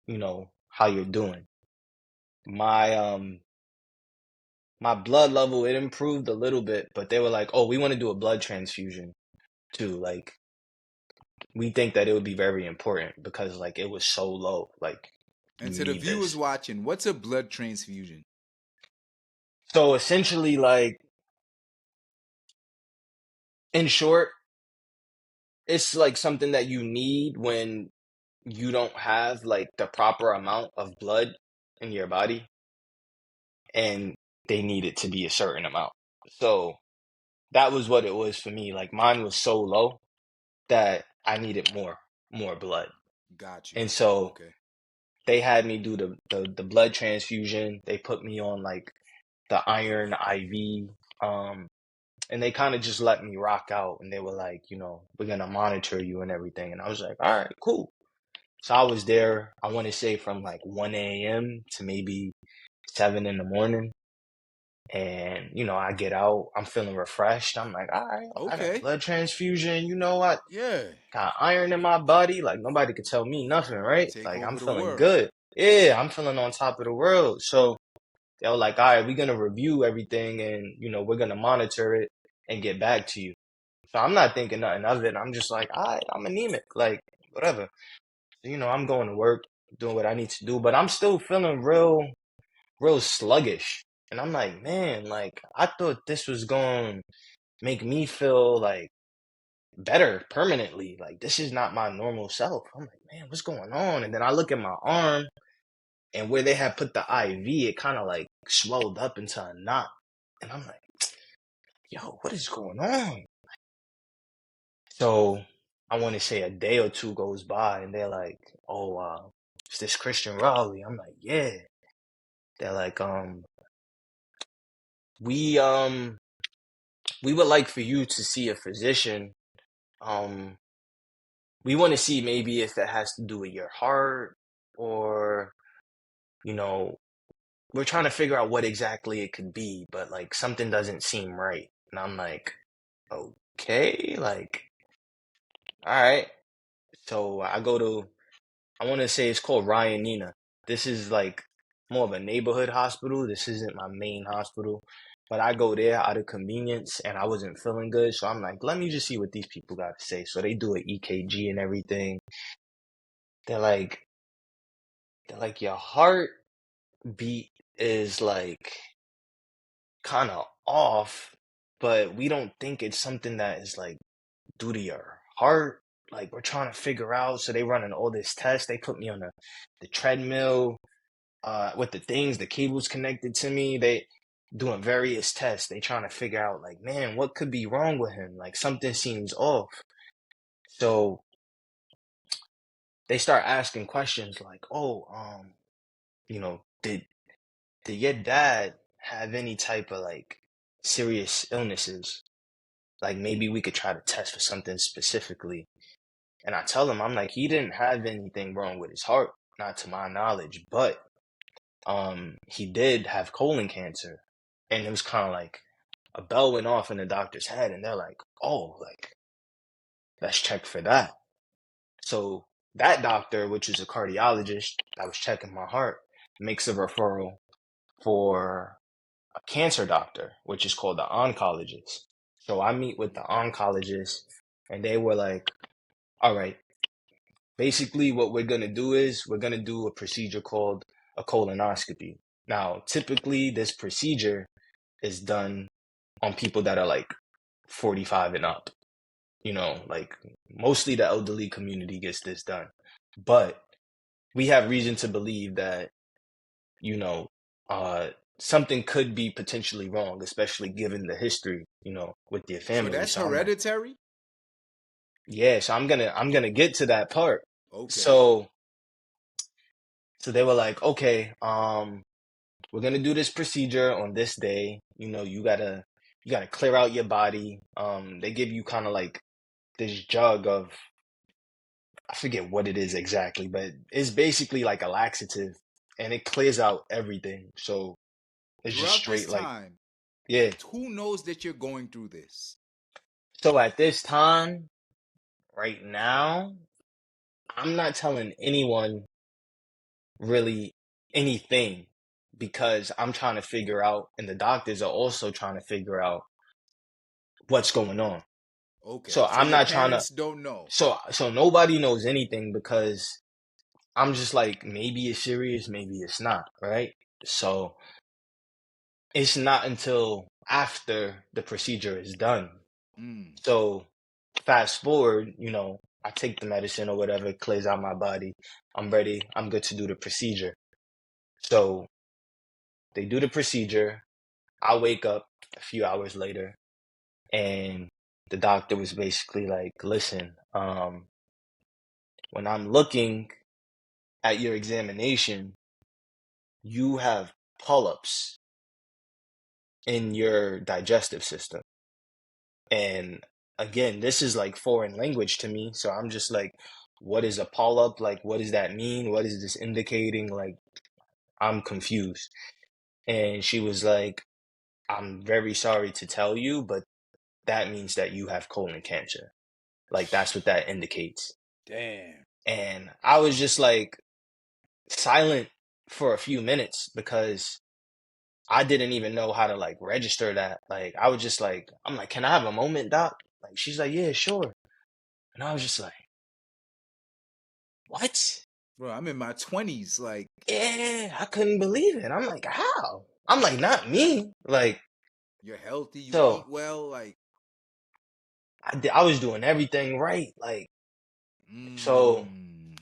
you know, how you're doing. My my blood level, it improved a little bit, but they were like, oh, we want to do a blood transfusion too. Like we think that it would be very important because like it was so low. Like And you to the need viewers this. watching, what's a blood transfusion? So essentially, like in short, it's like something that you need when you don't have like the proper amount of blood in your body, and they need it to be a certain amount. So that was what it was for me. Like mine was so low that I needed more blood. Got you. And so Okay. they had me do the blood transfusion. They put me on like the iron IV. And they kind of just let me rock out. And they were like, we're gonna monitor you and everything. And I was like, all right, cool. So I was there, I want to say from like 1 a.m. to maybe 7 in the morning. And, I get out, I'm feeling refreshed. I'm like, all right, I got a Okay. blood transfusion. I Yeah. got iron in my body. Like, nobody could tell me nothing, right? Take Like, I'm over the feeling world. good. Yeah, I'm feeling on top of the world. So they were like, all right, we're going to review everything and, we're going to monitor it and get back to you. So I'm not thinking nothing of it. I'm just like, all right, I'm anemic, like, whatever. So, I'm going to work, doing what I need to do, but I'm still feeling real sluggish. And I'm like, man, like, I thought this was going to make me feel like better permanently. Like, this is not my normal self. I'm like, man, what's going on? And then I look at my arm and where they had put the IV, it kind of like swelled up into a knot. And I'm like, yo, what is going on? So I want to say a day or two goes by and they're like, oh, is this Christian Rowley? I'm like, yeah. They're like, we we would like for you to see a physician. Um, we want to see maybe if it has to do with your heart or, you know, we're trying to figure out what exactly it could be, but like something doesn't seem right. And I'm like, okay, like, all right. So I want to say it's called Ryan Nina. This is like more of a neighborhood hospital. This isn't my main hospital, but I go there out of convenience and I wasn't feeling good. So I'm like, let me just see what these people got to say. So they do an EKG and everything. They're like, your heartbeat is like kind of off, but we don't think it's something that is like due to your heart. Like we're trying to figure out. So they running all this test. They put me on the treadmill with the cables connected to me. They doing various tests. They trying to figure out like, man, what could be wrong with him? Like something seems off. So they start asking questions like, oh, did your dad have any type of like serious illnesses? Like maybe we could try to test for something specifically. And I tell him, I'm like, he didn't have anything wrong with his heart, not to my knowledge, but he did have colon cancer. And it was kind of like a bell went off in the doctor's head, and they're like, oh, like, let's check for that. So that doctor, which is a cardiologist that was checking my heart, makes a referral for a cancer doctor, which is called the oncologist. So I meet with the oncologist, and they were like, all right, basically what we're going to do is we're going to do a procedure called a colonoscopy. Now, typically, this procedure is done on people that are like 45 and up. Like mostly the elderly community gets this done. But we have reason to believe that, you know, uh, something could be potentially wrong, especially given the history, with your So family. that's So I'm like, hereditary? yeah, so I'm gonna get to that part. Okay. So they were like, okay, we're gonna do this procedure on this day. You gotta clear out your body. They give you kind of like this jug of, I forget what it is exactly, but it's basically like a laxative and it clears out everything. So it's just Throughout this straight like, time, yeah. who knows that you're going through this? So at this time, right now, I'm not telling anyone really anything because I'm trying to figure out, and the doctors are also trying to figure out what's going on. Okay. So So I'm your not trying to, parents don't know. so nobody knows anything because I'm just like, maybe it's serious, maybe it's not, right? So it's not until after the procedure is done. Mm. So fast forward, I take the medicine or whatever, it clears out my body. I'm ready. I'm good to do the procedure. So they do the procedure. I wake up a few hours later and the doctor was basically like, listen, when I'm looking at your examination, you have polyps in your digestive system. And again, this is like foreign language to me. So I'm just like, what is a polyp? Like, what does that mean? What is this indicating? Like, I'm confused. And she was like, I'm very sorry to tell you, but that means that you have colon cancer. Like, that's what that indicates. Damn. And I was just like silent for a few minutes because I didn't even know how to like register that. Like, I was just like, I'm like, can I have a moment, doc? Like, she's like, yeah, sure. And I was just like, what? Bro, I'm in my 20s. Like, Yeah, I couldn't believe it. I'm like, how? I'm like, not me. Like, you're healthy, you eat so well. Like, I was doing everything right. Like, so mm,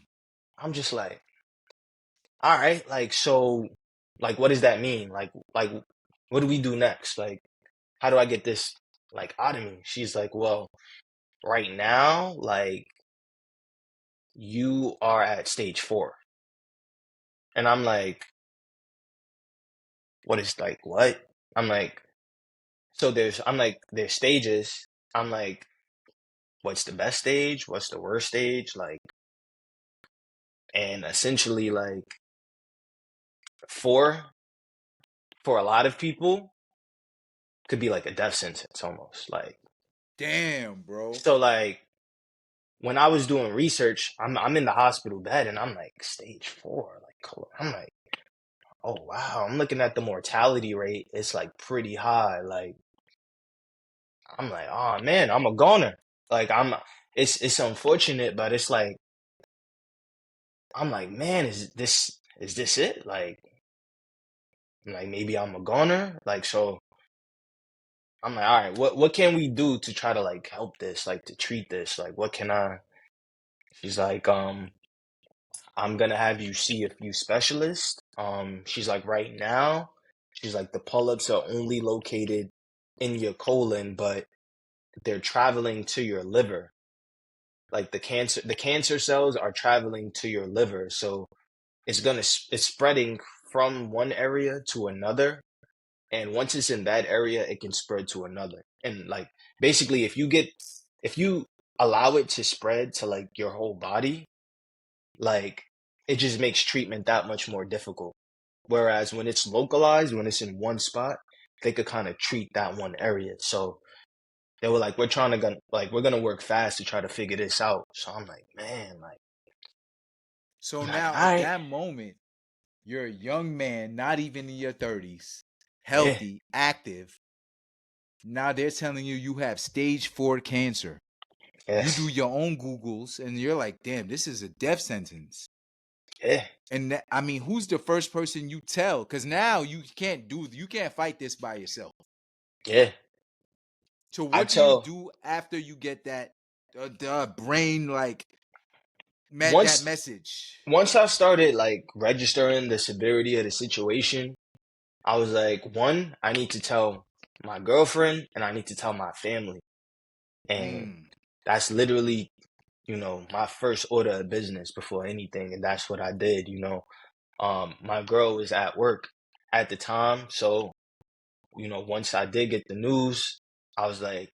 I'm just like, all right, like, so, like, what does that mean? Like, what do we do next? Like, how do I get this, like, out of me? She's like, well, right now, like, you are at stage 4. And I'm like, what is, like, what? I'm like, I'm like, there's stages. I'm like, what's the best stage? What's the worst stage? Like, and essentially, like, 4 for a lot of people could be like a death sentence almost. Like, damn, bro. so like when I was doing research, I'm in the hospital bed and I'm like stage 4. Like, I'm like, oh wow. I'm looking at the mortality rate. It's like pretty high. Like, I'm like, oh man, I'm a goner. Like, it's unfortunate, but it's like, I'm like, man, is this it? Like, I'm like, maybe I'm a goner. Like, so I'm like, all right, what can we do to try to like help this, like to treat this? Like, what can I? She's like, I'm gonna have you see a few specialists. She's like, right now, she's like, the polyps are only located in your colon, but they're traveling to your liver. Like the cancer cells are traveling to your liver, so it's spreading from one area to another. And once it's in that area, it can spread to another. And like basically, if you allow it to spread to like your whole body, like it just makes treatment that much more difficult. Whereas when it's localized, when it's in one spot, they could kind of treat that one area. So they were like, we're gonna work fast to try to figure this out. So I'm like, man, like, So I'm like, now all at right, that moment, you're a young man, not even in your 30s, yeah, healthy, active. Now they're telling you you have stage 4 cancer. You do yes, your own Googles and you're like, damn, this is a death sentence. yeah, And that, I mean, who's the first person you tell? Because now you can't fight this by yourself. yeah. So I what do you tell do after you get that the brain like that once message? once I started like registering the severity of the situation, I was like, one, I need to tell my girlfriend and I need to tell my family. And Mm. that's literally, my first order of business before anything. And that's what I did. My girl was at work at the time. So, once I did get the news, I was like,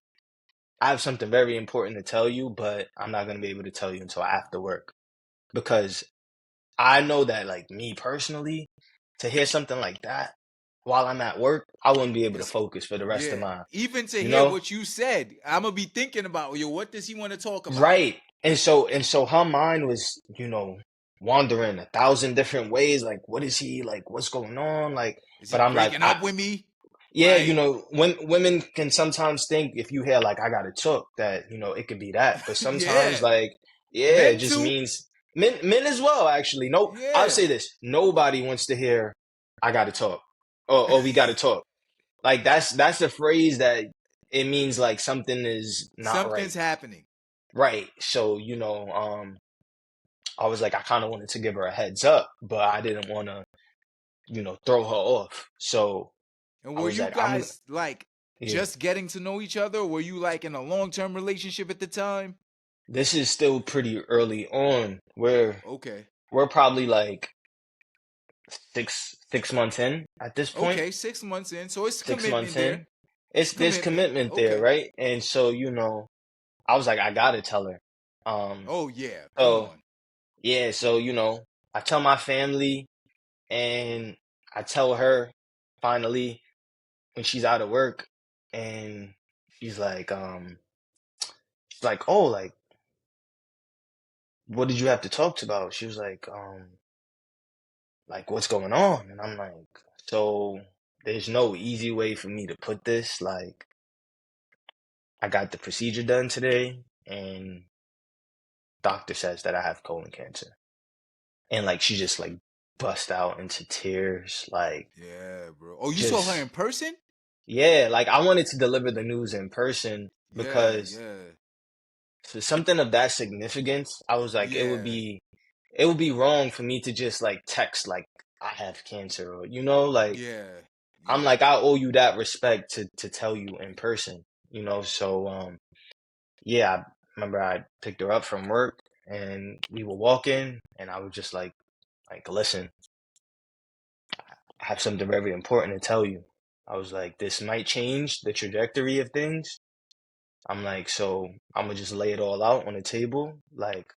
I have something very important to tell you, but I'm not going to be able to tell you until after work. Because I know that, like, me personally, to hear something like that while I'm at work, I wouldn't be able to It's focus for the rest of yeah. my, Even to you hear know? what you said, I'm gonna be thinking about yo. What does he want to talk about? Right. And so her mind was, wandering 1,000 different ways. Like, what is he like? What's going on? Like, Is but he I'm like, breaking up with me? yeah, Like, when women can sometimes think if you hear like I got a took that, it could be that. But sometimes yeah. like, yeah, it Men just too. means men as well, actually. No, I'll Yeah. say this. Nobody wants to hear I got to talk or we got to talk. Like that's a phrase that it means like something is not right. Something's happening. Right. So, I was like, I kind of wanted to give her a heads up, but I didn't want to, throw her off. So And I were was you like, I'm, guys like yeah, just getting to know each other? Or were you like in a long term relationship at the time? this is still pretty early on. Okay. We're probably like six months in at this point. Okay, 6 months in. So it's 6 months commitment there. in. It's There's commitment. commitment there, Okay. right? And so, I was like, I gotta tell her. Um, Oh yeah. Come so on. yeah, so I tell my family and I tell her finally when she's out of work and she's like, oh, like, what did you have to talk to about? She was like, what's going on? And I'm like, so there's no easy way for me to put this. Like, I got the procedure done today and doctor says that I have colon cancer. And like she just like bust out into tears, like Yeah, bro. Oh, you saw her in just person? yeah, like I wanted to deliver the news in person Yeah, because yeah, for something of that significance, I was like yeah, it would be wrong for me to just like text like I have cancer or like yeah, I'm yeah. like I owe you that respect to tell you in person, so yeah, I remember I picked her up from work and we were walking and I was just like listen, I have something very important to tell you. I was like, this might change the trajectory of things. I'm like, so I'm gonna just lay it all out on the table. Like,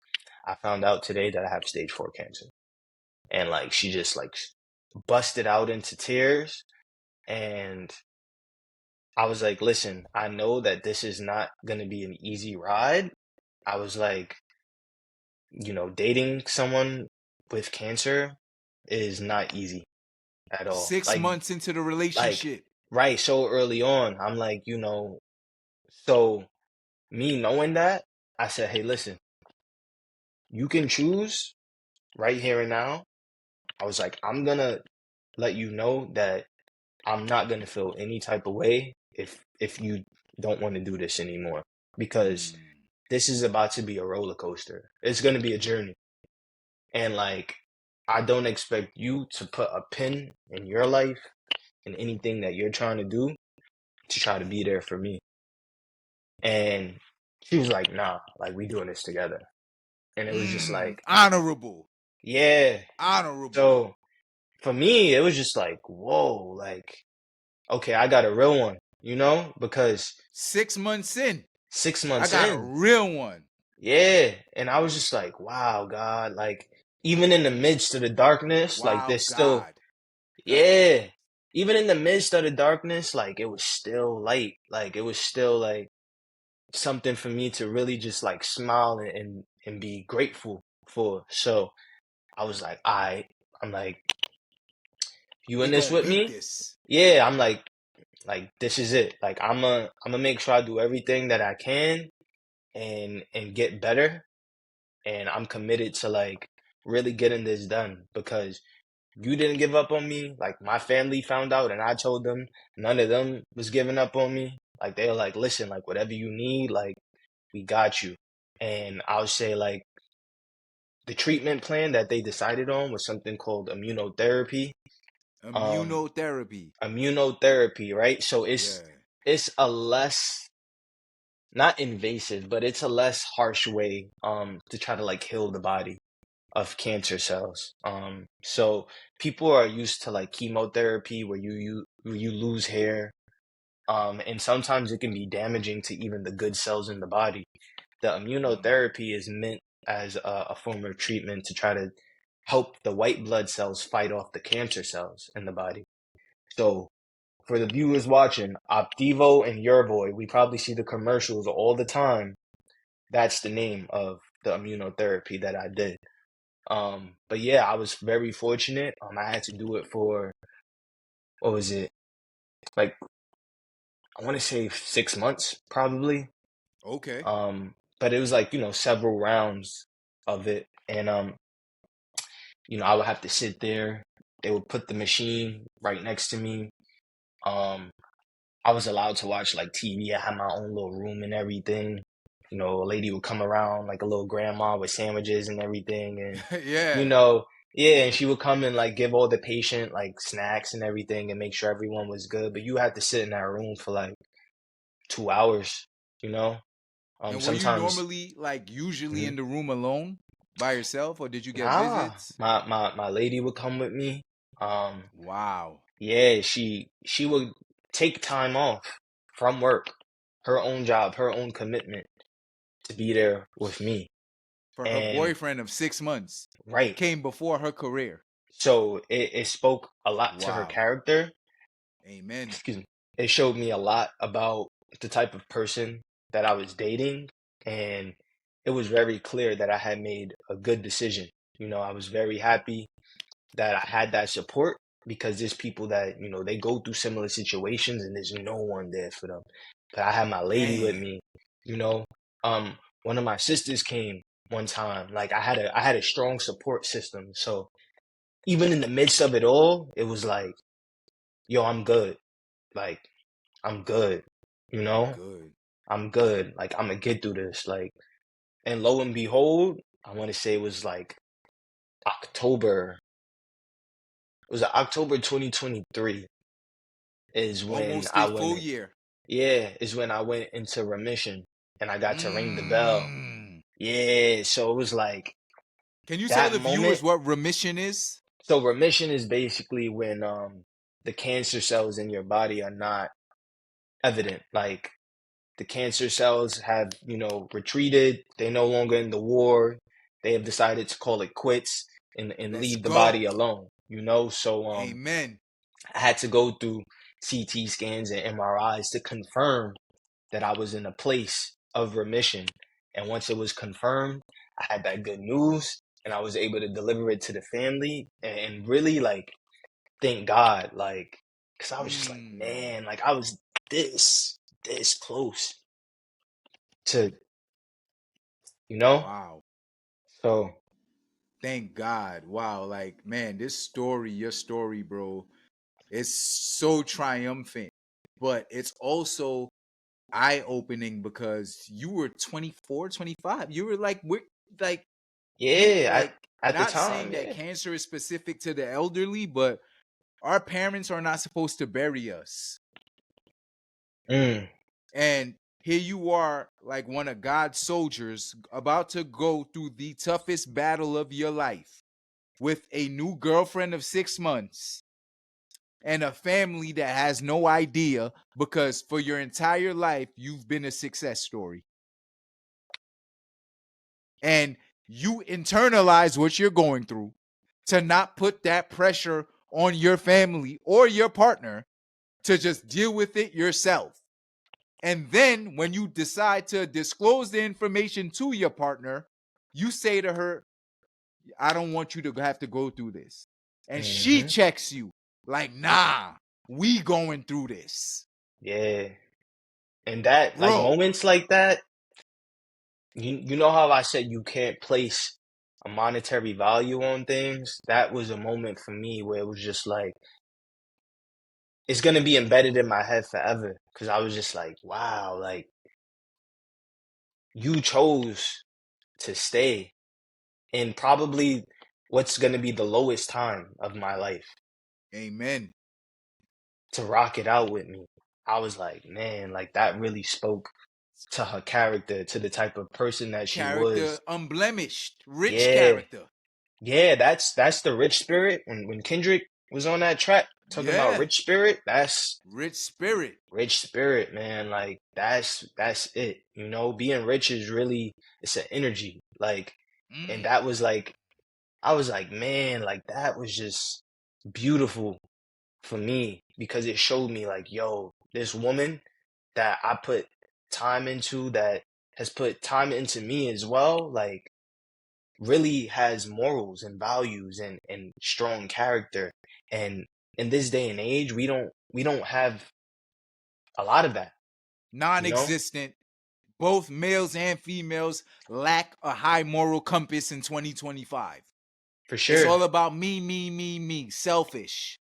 I found out today that I have stage 4 cancer. And like, she just like busted out into tears. And I was like, listen, I know that this is not gonna be an easy ride. I was like, dating someone with cancer is not easy at all. Six months into the Like relationship. right so early on, I'm like, so me knowing that, I said, hey, listen, you can choose right here and now. I was like, I'm gonna let you know that I'm not gonna feel any type of way if you don't want to do this anymore because Mm. this is about to be a roller coaster. It's gonna be a journey. And like I don't expect you to put a pin in your life and anything that you're trying to do to try to be there for me. And she was like, nah, like we doing this together. And it was just like, Honorable. yeah. Honorable. So for me, it was just like, whoa, like, okay, I got a real one, because 6 months in. 6 months I got a in, real one. yeah. And I was just like, wow, God, like, even in the midst of the darkness, like, Wow, there's still, God. God. yeah. Even in the midst of the darkness, like, it was still light. Like, it was still like something for me to really just like smile and be grateful for. So I was like, I'm like, you in We this gonna with beat me? this. Yeah, I'm like this is it. Like I'm gonna make sure I do everything that I can and get better. And I'm committed to like really getting this done because you didn't give up on me. Like my family found out and I told them none of them was giving up on me. Like they were like, listen, like whatever you need, like we got you. And I would say like the treatment plan that they decided on was something called immunotherapy. Um, Immunotherapy. immunotherapy, right? So it's Yeah. it's a less not invasive, but it's a less harsh way to try to like heal the body of cancer cells. So people are used to like chemotherapy where you lose hair. And sometimes it can be damaging to even the good cells in the body. The Mm. immunotherapy is meant as a form of treatment to try to help the white blood cells fight off the cancer cells in the body. So for the viewers watching, Opdivo and Yervoy, we probably see the commercials all the time. That's the name of the immunotherapy that I did. But yeah, I was very fortunate. I had to do it for what was it? Like I want to say 6 months probably. Okay. But it was like, several rounds of it. And I would have to sit there. They would put the machine right next to me. Um, I was allowed to watch like TV. I had my own little room and everything. A lady would come around like a little grandma with sandwiches and everything. And, you Yeah. know, yeah, and she would come and like give all the patient like snacks and everything and make sure everyone was good. But you had to sit in that room for like 2 hours, you know? And were you Sometimes, normally like usually mhm. in the room alone by yourself, or did you get Nah, visits? my lady would come with me. Um, Wow. yeah, she would take time off from work, her own job, her own commitment to be there with me. For her And boyfriend of 6 months right, came before her career. so it spoke a lot to her Wow. character. Amen. Excuse me. It showed me a lot about the type of person that I was dating, and it was very clear that I had made a good decision. I was very happy that I had that support because there's people that, they go through similar situations and there's no one there for them. But I had my lady with Damn. me, you know. One of my sisters came one time. Like I had a strong support system. So even in the midst of it all, it was like, yo, I'm good. Like, I'm good, you I'm know? good. I'm good. Like I'm gonna get through this. Like, and lo and behold, I want to say it was like October. It was October 2023 is when Almost I a went full in. year. Yeah, is when I went into remission and I got to ring the bell. Mm. Yeah, so it was like Can you tell that the viewers moment. what remission is? So remission is basically when the cancer cells in your body are not evident. Like the cancer cells have, retreated. They're no longer in the war. They have decided to call it quits and Let's leave the body go. alone. So Amen. I had to go through CT scans and MRIs to confirm that I was in a place of remission. And once it was confirmed, I had that good news and I was able to deliver it to the family and really like thank God, like, cause I was just like, Mm. man, like I was this close to, you know? Wow. So Thank God. Wow. Like, man, this story, your story, bro, it's so triumphant, but it's also eye opening because you were 24, 25. You were like, we're like, you yeah, like, at the not time, saying that yeah. cancer is specific to the elderly, but our parents are not supposed to bury us. Mm, And here you are, like one of God's soldiers, about to go through the toughest battle of your life with a new girlfriend of 6 months and a family that has no idea because for your entire life, you've been a success story. And you internalize what you're going through to not put that pressure on your family or your partner to just deal with it yourself. And then when you decide to disclose the information to your partner, you say to her, I don't want you to have to go through this. And she hmm checks you like, nah, we going through this. yeah. And that, like Bro, moments like that, you know how I said you can't place a monetary value on things? That was a moment for me where it was just like, it's gonna be embedded in my head forever. Cause I was just like, wow, like you chose to stay in probably what's gonna be the lowest time of my life amen. to rock it out with me. I was like, man, like that really spoke to her character, to the type of person that she Character was. unblemished, rich Yeah, character. yeah, that's the rich spirit. When Kendrick was on that track talking about Yeah, rich spirit, that's rich spirit. rich spirit, man. Like that's it. Being rich is really it's an energy. Like, and Mm. that was like I was like, man, like that was just beautiful for me because it showed me like, yo, this woman that I put time into that has put time into me as well, like really has morals and values and strong character. And in this day and age, we don't have a lot of that, Non you know? existent. Both males and females lack a high moral compass in 2025. For It's sure. all about me, me, me, me. Selfish.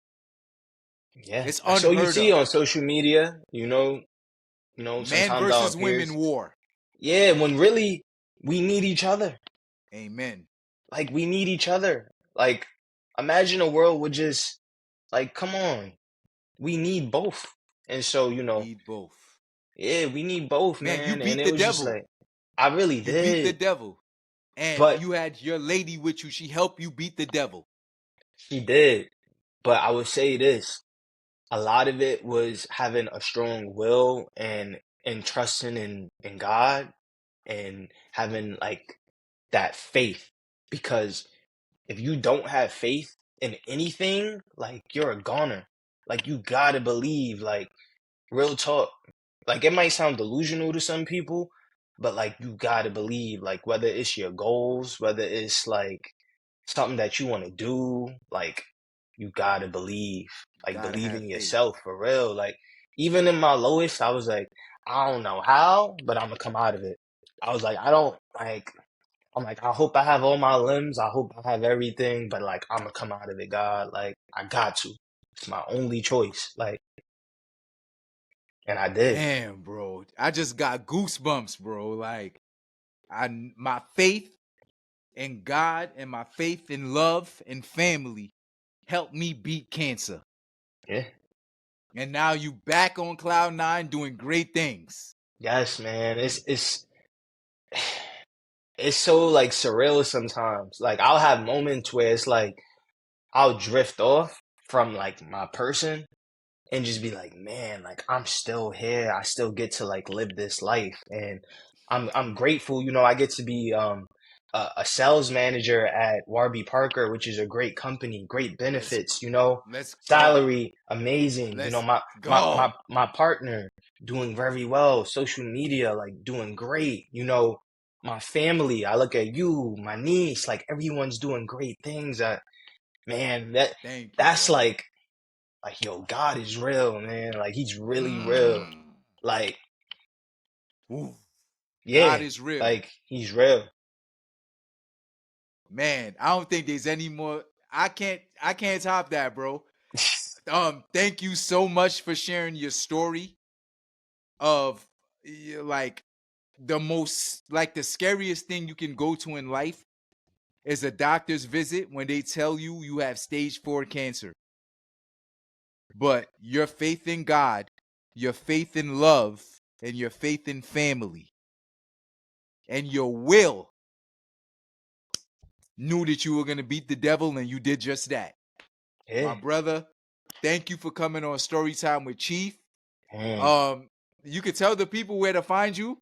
Yeah. It's That's all you unheard see of. on social media, Man sometimes our versus women peers. war. Yeah, when really we need each other. Amen. Like we need each other. Like imagine a world with just like come on. We need both. And so, Need both. yeah, we need both, Man, you man. And beat it the was just devil. like I really You beat the did, devil. And but you had your lady with you. She helped you beat the devil. she did. But I would say this, a lot of it was having a strong will and trusting in God and having like that faith. Because if you don't have faith in anything, like you're a goner. Like you gotta believe, like real talk. Like it might sound delusional to some people, but like you gotta believe, like whether it's your goals, whether it's like something that you want to do, like you gotta believe, like Gotta believe have in faith. yourself for real. Like even in my lowest, I was like, I don't know how, but I'm gonna come out of it. I was like, I don't like. I'm like, I hope I have all my limbs. I hope I have everything, but like, I'm gonna come out of it, God. Like, I got to. It's my only choice. Like, and I did. Damn, bro. I just got goosebumps, bro. Like my faith in God and my faith in love and family helped me beat cancer. Yeah. And now you back on cloud nine doing great things. Yes, man. It's so like surreal sometimes. Like, I'll have moments where it's like I'll drift off from like my person and just be like, man, like I'm still here. I still get to like live this life, and I'm grateful. You know, I get to be a sales manager at Warby Parker, which is a great company, great Let's benefits. You know, let's go. salary amazing. You know, Let's my go. my partner doing very well. Social media like doing great. You know, my family. I look at you, my niece, like everyone's doing great things. Man, Thank you, that's bro. like, yo, God is real, man. Like, he's really real. Mm. Like, Ooh, God yeah, is real. like, he's real. Man, I don't think there's any more. I can't top that, bro. Thank you so much for sharing your story of like the most like the scariest thing you can go to in life is a doctor's visit when they tell you you have stage 4 cancer. But your faith in God, your faith in love, and your faith in family, and your will knew that you were going to beat the devil, and you did just that. My Yeah, brother, thank you for coming on Storytime with Chief. man. Um, you could tell the people where to find you.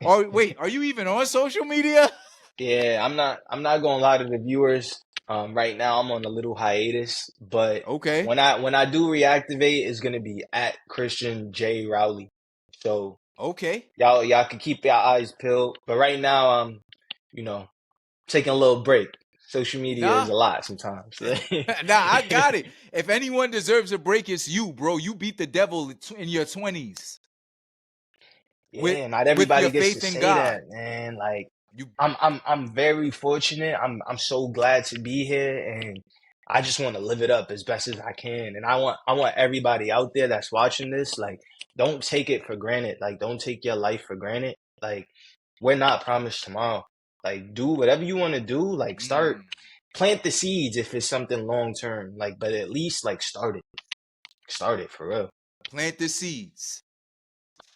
Or wait, are you even on social media? Yeah, I'm not gonna lie to the viewers. Right now I'm on a little hiatus, but Okay, when I do reactivate, it's gonna be at Christian J Rowley. So okay. y'all can keep your eyes peeled. But right now you know, taking a little break. Social media is Nah, a lot sometimes. nah, I got it. If anyone deserves a break, it's you, bro. You beat the devil in your 20s with Yeah, not with your everybody gets to faith in say God. that, man. Like You I'm very fortunate. I'm so glad to be here, and I just want to live it up as best as I can. And I want everybody out there that's watching this, like, don't take it for granted. Like, don't take your life for granted. Like, we're not promised tomorrow. Like, do whatever you want to do. Like, start mm, plant the seeds if it's something long term. Like, but at least like start it. Start it for real. plant the seeds.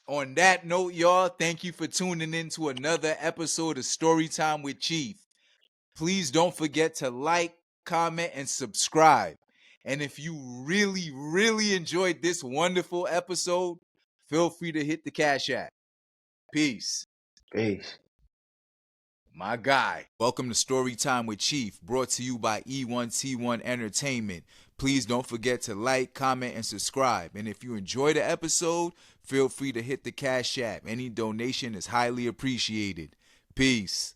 On that note, y'all, thank you for tuning in to another episode of Storytime with Chief. Please don't forget to like, comment, and subscribe. And if you really, really enjoyed this wonderful episode, feel free to hit the Cash App. Peace. Peace. My guy. Welcome to Storytime with Chief, brought to you by E1T1 Entertainment. Please don't forget to like, comment, and subscribe. And if you enjoy the episode, feel free to hit the Cash App. Any donation is highly appreciated. Peace.